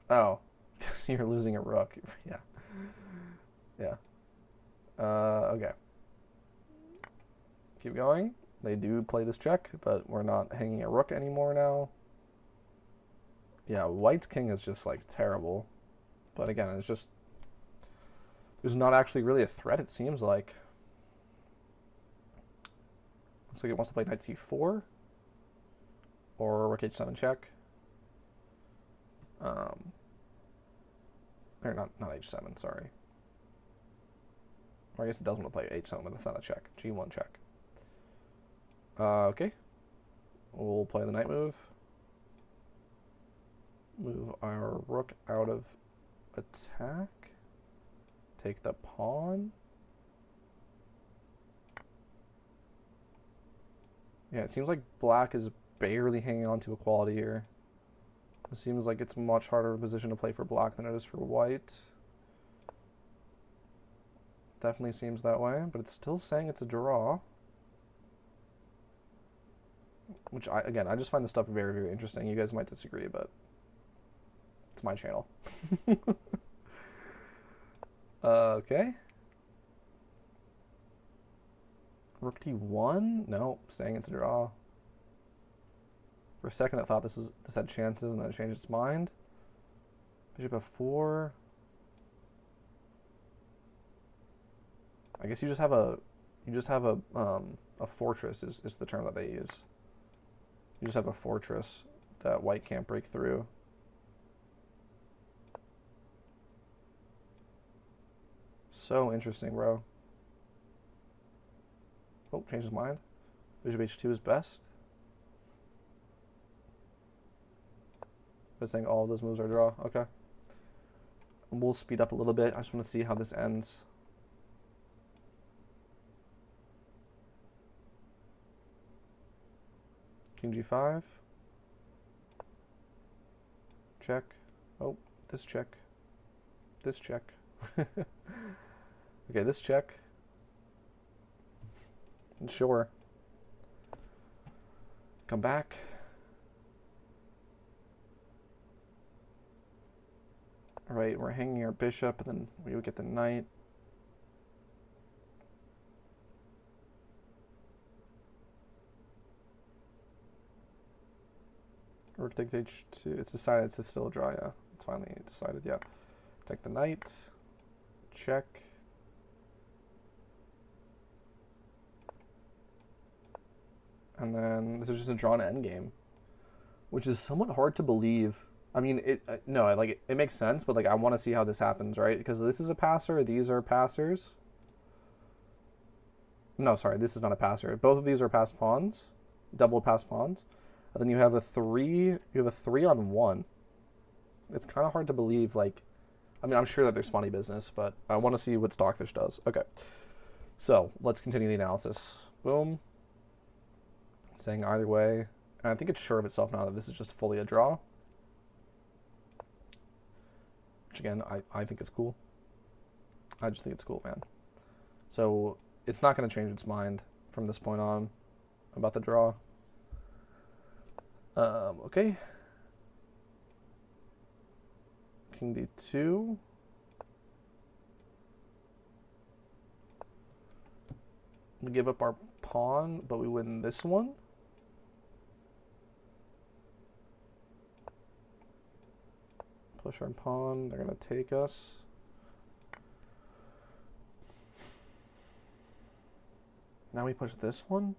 Oh, because you're losing a rook. Yeah. Yeah. Okay. Keep going. They do play this check, but we're not hanging a rook anymore now. Yeah, white's king is just, like, terrible. But again, it's just There's not actually really a threat, it seems like. Looks like it wants to play knight c4. Or rook h7 check. Or not h7, sorry. Or I guess it does want to play h7, but that's not a check. g1 check. Okay. We'll play the knight move. Move our rook out of attack. Take the pawn. Yeah, it seems like black is barely hanging on to equality here. It seems like it's much harder of a position to play for black than it is for white. Definitely seems that way, but it's still saying it's a draw. Which, I just find this stuff very, very interesting. You guys might disagree, but it's my channel. Okay. Rook d1? No, saying it's a draw. For a second, I thought this had chances, and then it changed its mind. Bishop f4. I guess you just have a fortress is the term that they use. You just have a fortress that white can't break through. So interesting, bro. Oh, changed his mind. Bishop h2 is best. But saying all of those moves are a draw. Okay. We'll speed up a little bit. I just want to see how this ends. King g5. Check. Oh, this check. This check. Okay, this check. Sure. Come back. All right, we're hanging our bishop, and then we would get the knight. Rook takes h2. It's decided it's still a draw, yeah. It's finally decided, yeah. Take the knight. Check. And then this is just a drawn endgame, which is somewhat hard to believe. I mean, it makes sense, but like I want to see how this happens, right? Because this is a passer, these are passers. No, sorry, this is not a passer. Both of these are passed pawns, double passed pawns. And then you have a 3-on-1. It's kind of hard to believe, like, I mean, I'm sure that there's funny business, but I want to see what Stockfish does. Okay, so let's continue the analysis. Boom. Saying either way, and I think it's sure of itself now that this is just fully a draw. Which again, I think is cool. I just think it's cool, man. So it's not going to change its mind from this point on about the draw. Okay. King d2. We give up our pawn, but we win this one. Push our pawn. They're going to take us. Now we push this one.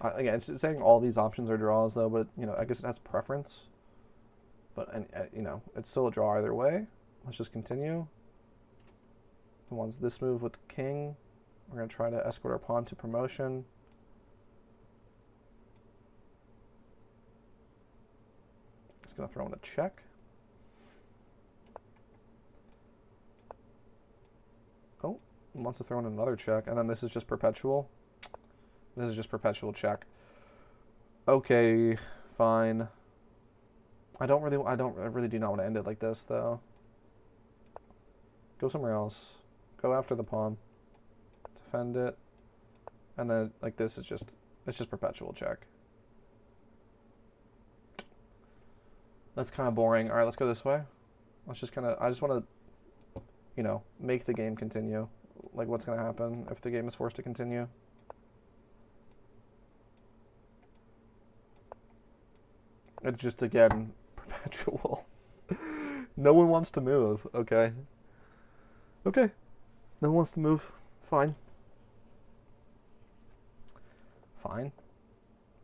Again, it's saying all these options are draws, though, but, you know, I guess it has preference. But, you know, it's still a draw either way. Let's just continue. He wants this move with the king. We're going to try to escort our pawn to promotion. It's going to throw in a check. Oh, he wants to throw in another check, and then this is just perpetual. This is just perpetual check. Okay, fine. I really do not want to end it like this, though. Go somewhere else. Go after the pawn. Defend it. And then, like, this is just, it's just perpetual check. That's kind of boring. All right, let's go this way. Let's just kind of, I just want to, you know, make the game continue. Like, what's going to happen if the game is forced to continue? It's just, again, perpetual. No one wants to move, okay? Okay. No one wants to move. Fine. Fine.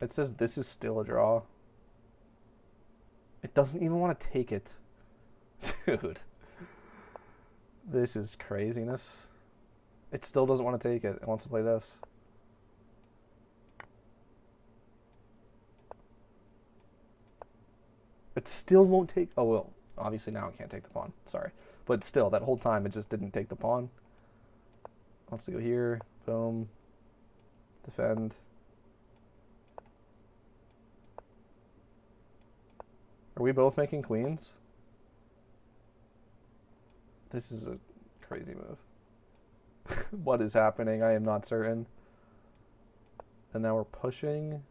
It says this is still a draw. It doesn't even want to take it. Dude. This is craziness. It still doesn't want to take it. It wants to play this. It still won't take... Oh, well, obviously now it can't take the pawn. Sorry. But still, that whole time it just didn't take the pawn. Wants to go here. Boom. Defend. Are we both making queens? This is a crazy move. What is happening? I am not certain. And now we're pushing.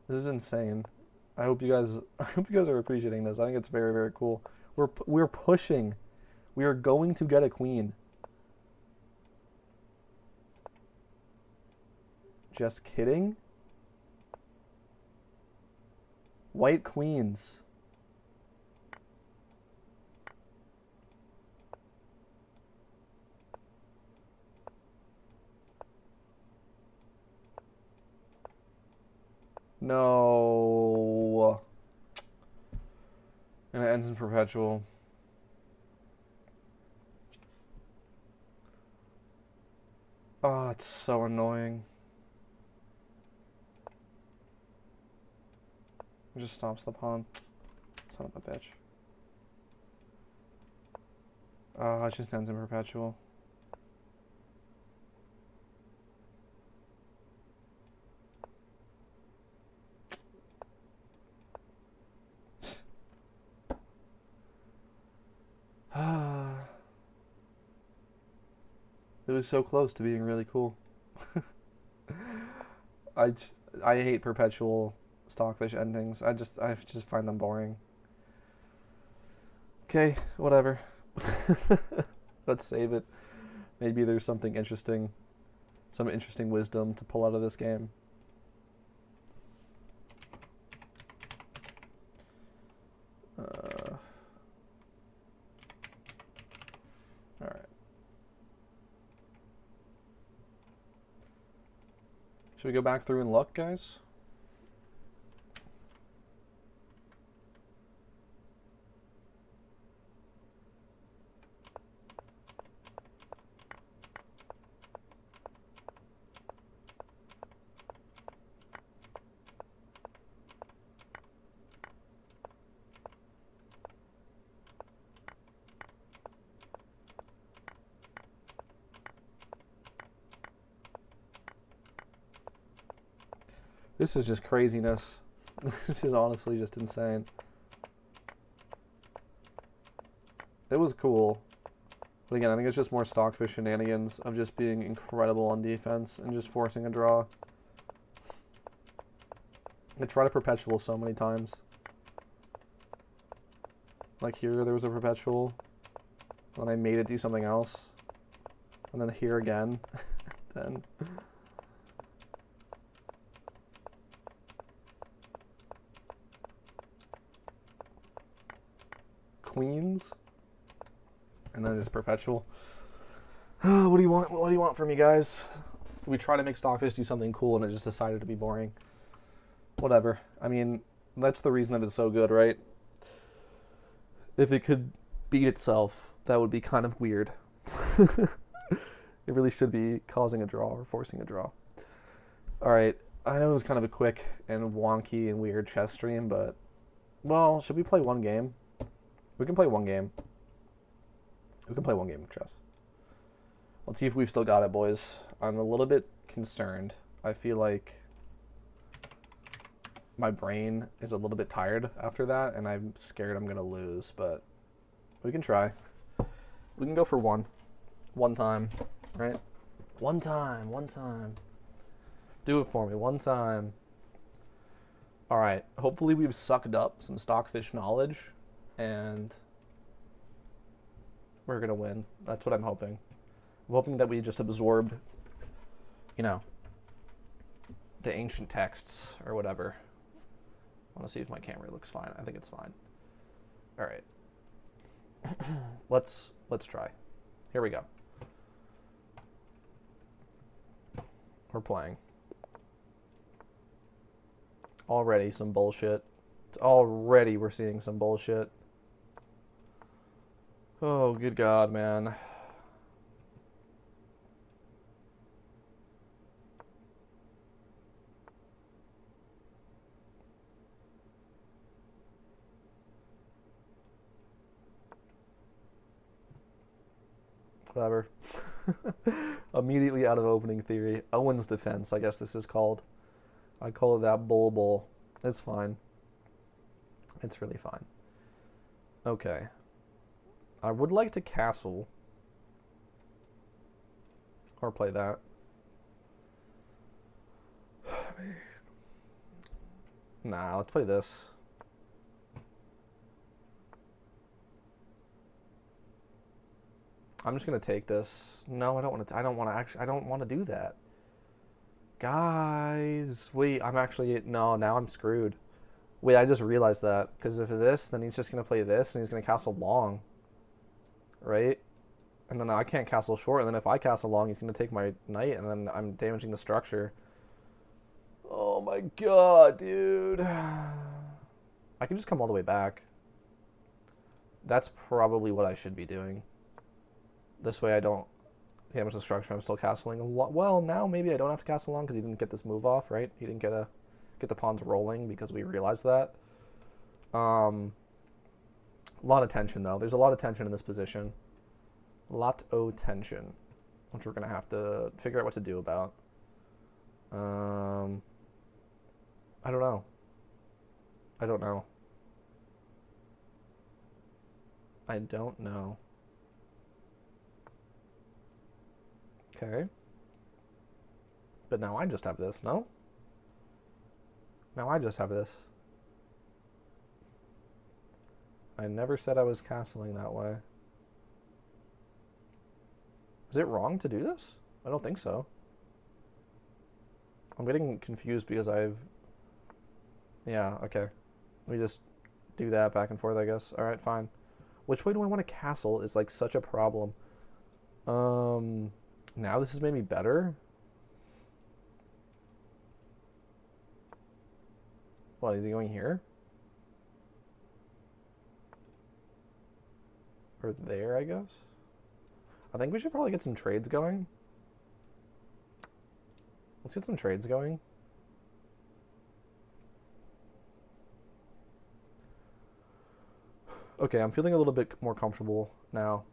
This is insane. I hope you guys are appreciating this. I think it's very, very cool. We're pushing. We are going to get a queen. Just kidding? White queens. No. And it ends in perpetual. Oh, it's so annoying. It just stops the pawn. Son of a bitch. Oh, it just ends in perpetual. It was so close to being really cool. I hate perpetual Stockfish endings. I just find them boring. Okay, whatever. Let's save it. Maybe there's something interesting, some interesting wisdom to pull out of this game. All right. Should we go back through and look, guys? This is just craziness. This is honestly just insane. It was cool. But again, I think it's just more Stockfish shenanigans of just being incredible on defense and just forcing a draw. I tried a perpetual so many times. Like here, there was a perpetual. Then I made it do something else. And then here again. Then... queens, and then just perpetual. What do you want? What do you want from me, guys? We try to make Stockfish do something cool, and it just decided to be boring. Whatever. I mean, that's the reason that it's so good, right? If it could beat itself, that would be kind of weird. It really should be causing a draw or forcing a draw. All right. I know it was kind of a quick and wonky and weird chess stream, but well, should we play one game? We can play one game. We can play one game of chess. Let's see if we've still got it, boys. I'm a little bit concerned. I feel like my brain is a little bit tired after that, and I'm scared I'm going to lose, but we can try. We can go for one. One time, right? One time, one time. Do it for me, one time. All right, hopefully we've sucked up some Stockfish knowledge, and we're going to win. That's what I'm hoping. I'm hoping that we just absorbed, you know, the ancient texts or whatever. I want to see if my camera looks fine. I think it's fine. All right. Let's Let's try. Here we go. We're playing. Already some bullshit. Already we're seeing some bullshit. Oh, good God, man. Whatever. Immediately out of opening theory. Owen's defense, I guess this is called. I call it that bull. It's fine. It's really fine. Okay. I would like to castle. Or play that. Nah, let's play this. I'm just gonna take this. No, I don't want to. I don't want to do that. Guys, wait. I'm actually no. Now I'm screwed. Wait, I just realized that because if this, then he's just gonna play this, and he's gonna castle long. Right? And then I can't castle short, and then if I castle long, he's gonna take my knight, and then I'm damaging the structure. Oh my God, dude. I can just come all the way back. That's probably what I should be doing. This way I don't damage the structure. I'm still castling a lot. Well, now maybe I don't have to castle long because he didn't get this move off, right? He didn't get the pawns rolling because we realized that. A lot of tension, though. There's a lot of tension in this position. A lot of tension, which we're going to have to figure out what to do about. I don't know. I don't know. I don't know. Okay. But now I just have this, no? Now I just have this. I never said I was castling that way. Is it wrong to do this? I don't think so. I'm getting confused because yeah, okay. Let me just do that back and forth, I guess. Alright, fine. Which way do I want to castle is like such a problem. Now this has made me better. What, is he going here? Or there, I guess? I think we should probably get some trades going. Let's get some trades going. Okay, I'm feeling a little bit more comfortable now.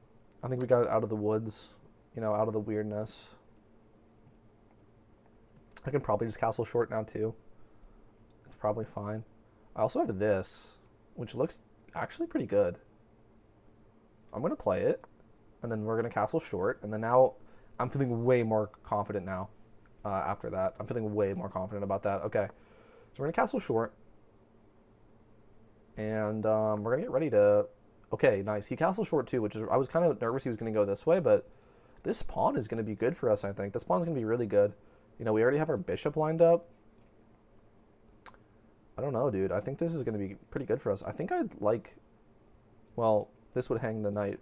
I think we got it out of the woods, you know, out of the weirdness. I can probably just castle short now too. It's probably fine. I also have this, which looks actually pretty good. I'm going to play it, and then we're going to castle short, and then now I'm feeling way more confident now after that. I'm feeling way more confident about that. Okay, so we're going to castle short, and we're going to get ready to... Okay, nice. He castled short too, which is... I was kind of nervous he was going to go this way, but this pawn is going to be good for us, I think. This pawn is going to be really good. You know, we already have our bishop lined up. I don't know, dude. I think this is going to be pretty good for us. I think I'd like... Well, this would hang the knight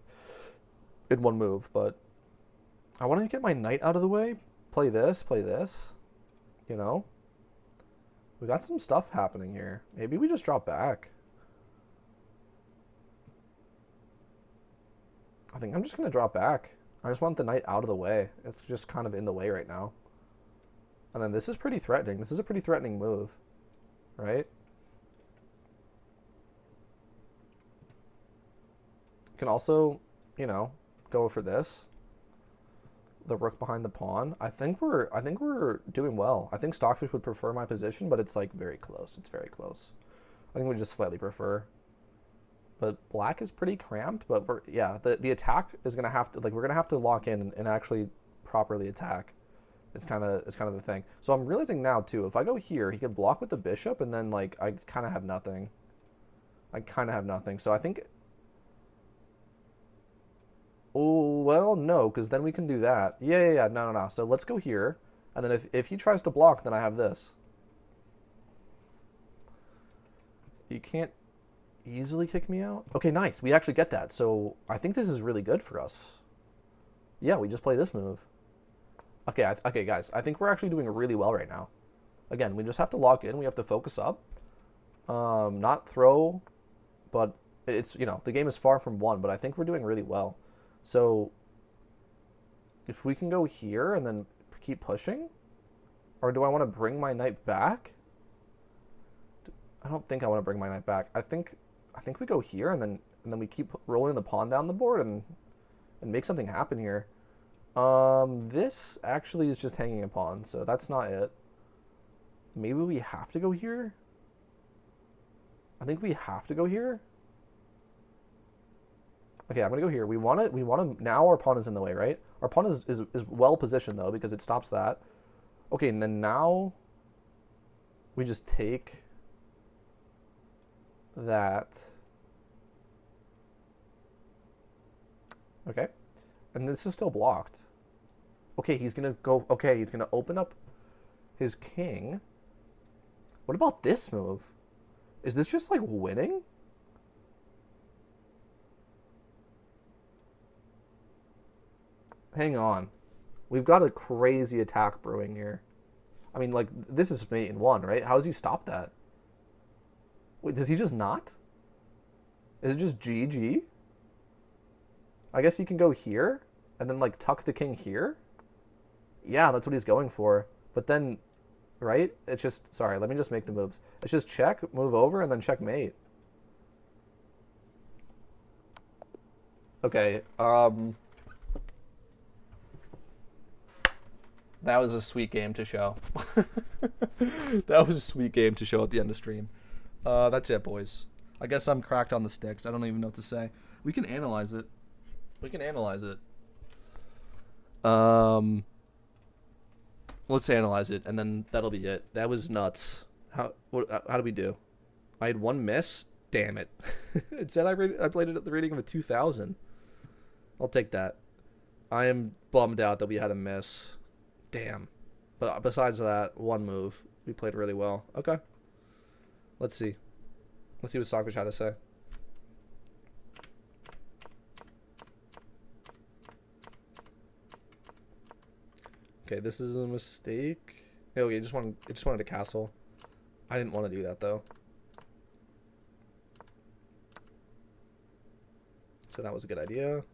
in one move, but I want to get my knight out of the way. Play this, you know? We got some stuff happening here. Maybe we just drop back. I think I'm just going to drop back. I just want the knight out of the way. It's just kind of in the way right now. And then this is pretty threatening. This is a pretty threatening move, right? You can also, you know, go for this. The rook behind the pawn. I think we're doing well. I think Stockfish would prefer my position, but it's like very close. It's very close. I think we just slightly prefer. But black is pretty cramped, but yeah, the attack is gonna have to, like, we're gonna have to lock in and actually properly attack. It's kind of the thing. So I'm realizing now too, if I go here, he could block with the bishop, and then like I kind of have nothing. So I think. Oh well, no, because then we can do that. Yeah. No. So let's go here, and then if he tries to block, then I have this. You can't easily kick me out. Okay, nice. We actually get that. So I think this is really good for us. Yeah, we just play this move. Okay, okay, guys. I think we're actually doing really well right now. Again, we just have to lock in. We have to focus up. Not throw, but it's, you know, the game is far from won, but I think we're doing really well. So if we can go here and then keep pushing, or do I want to bring my knight back? I don't think I want to bring my knight back. I think we go here and then we keep rolling the pawn down the board and make something happen here. This actually is just hanging a pawn, so that's not it. Maybe we have to go here? I think we have to go here. Okay, I'm gonna go here. We want to now our pawn is in the way, right? Our pawn is well positioned though, because it stops that. Okay, and then now we just take that. Okay. And this is still blocked. Okay, he's gonna go. Okay, he's gonna open up his king. What about this move? Is this just like winning? Hang on. We've got a crazy attack brewing here. I mean, like, this is mate in one, right? How does he stop that? Wait, does he just not? Is it just GG? I guess he can go here and then, like, tuck the king here? Yeah, that's what he's going for. But then, right? It's just, sorry, let me just make the moves. It's just check, move over, and then checkmate. Okay, that was a sweet game to show. That was a sweet game to show at the end of stream. That's it, boys. I guess I'm cracked on the sticks. I don't even know what to say. We can analyze it. We can analyze it. Let's analyze it, and then that'll be it. That was nuts. How did we do? I had one miss. Damn it! It said I played it at the rating of a 2,000. I'll take that. I am bummed out that we had a miss. Damn. But besides that, one move, we played really well. Okay. Let's see. Let's see what Stockfish had to say. Okay, this is a mistake. Okay, it just wanted to castle. I didn't want to do that though. So that was a good idea.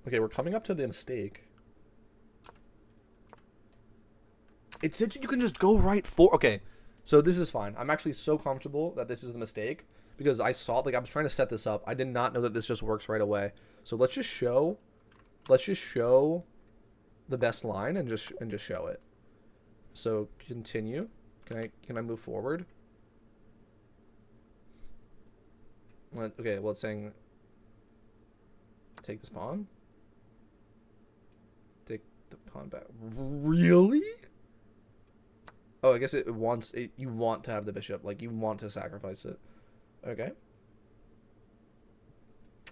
Okay, we're coming up to the mistake. It said you can just go right for... Okay, so this is fine. I'm actually so comfortable that this is the mistake because I saw... Like, I was trying to set this up. I did not know that this just works right away. So let's just show... Let's just show the best line and just show it. So continue. Can I move forward? Okay, well, it's saying take this pawn. Take the pawn back. Really? Oh, I guess it wants it. You want to have the bishop, like you want to sacrifice it. Okay.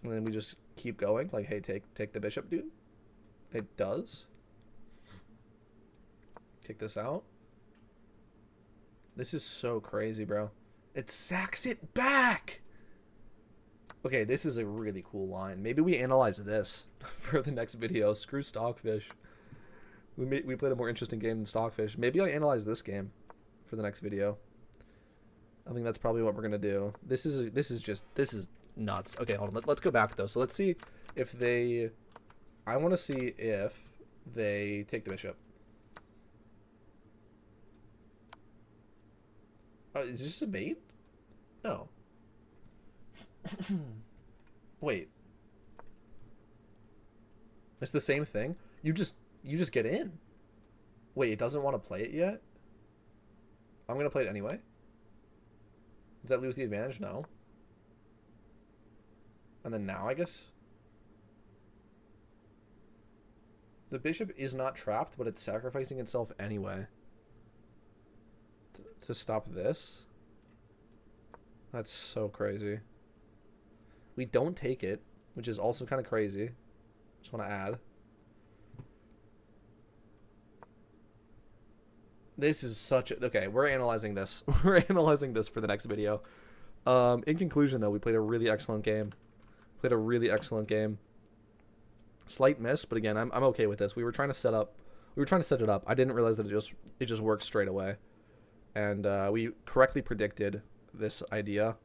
And then we just keep going, like, hey, take the bishop, dude. It does. Take this out. This is so crazy, bro. It sacks it back. Okay, this is a really cool line. Maybe we analyze this for the next video. Screw Stockfish. We played a more interesting game than Stockfish. Maybe I analyze this game for the next video. I think that's probably what we're gonna do. This is nuts. Okay, hold on. Let's go back though. So let's see if they. I want to see if they take the bishop. Is this a bait? No. Wait. It's the same thing. You just get in. Wait, it doesn't want to play it yet? I'm gonna play it anyway. Does that lose the advantage? No. And then now, I guess. The bishop is not trapped, but it's sacrificing itself anyway. To stop this. That's so crazy. We don't take it, which is also kind of crazy. Just want to add. This is such a... Okay, we're analyzing this. We're analyzing this for the next video. In conclusion, though, we played a really excellent game. Slight miss, but again, I'm okay with this. We were trying to set it up. I didn't realize that it just worked straight away. And we correctly predicted this idea,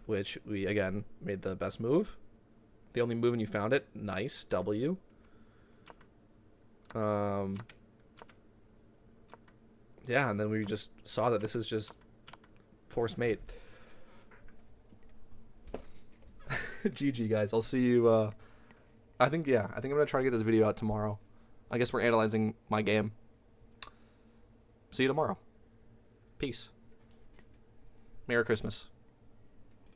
which we, again, made the best move. The only move and you found it. Nice. W. Yeah, and then we just saw that this is just force mate. GG, guys. I'll see you, I think I'm going to try to get this video out tomorrow. I guess we're analyzing my game. See you tomorrow. Peace. Merry Christmas.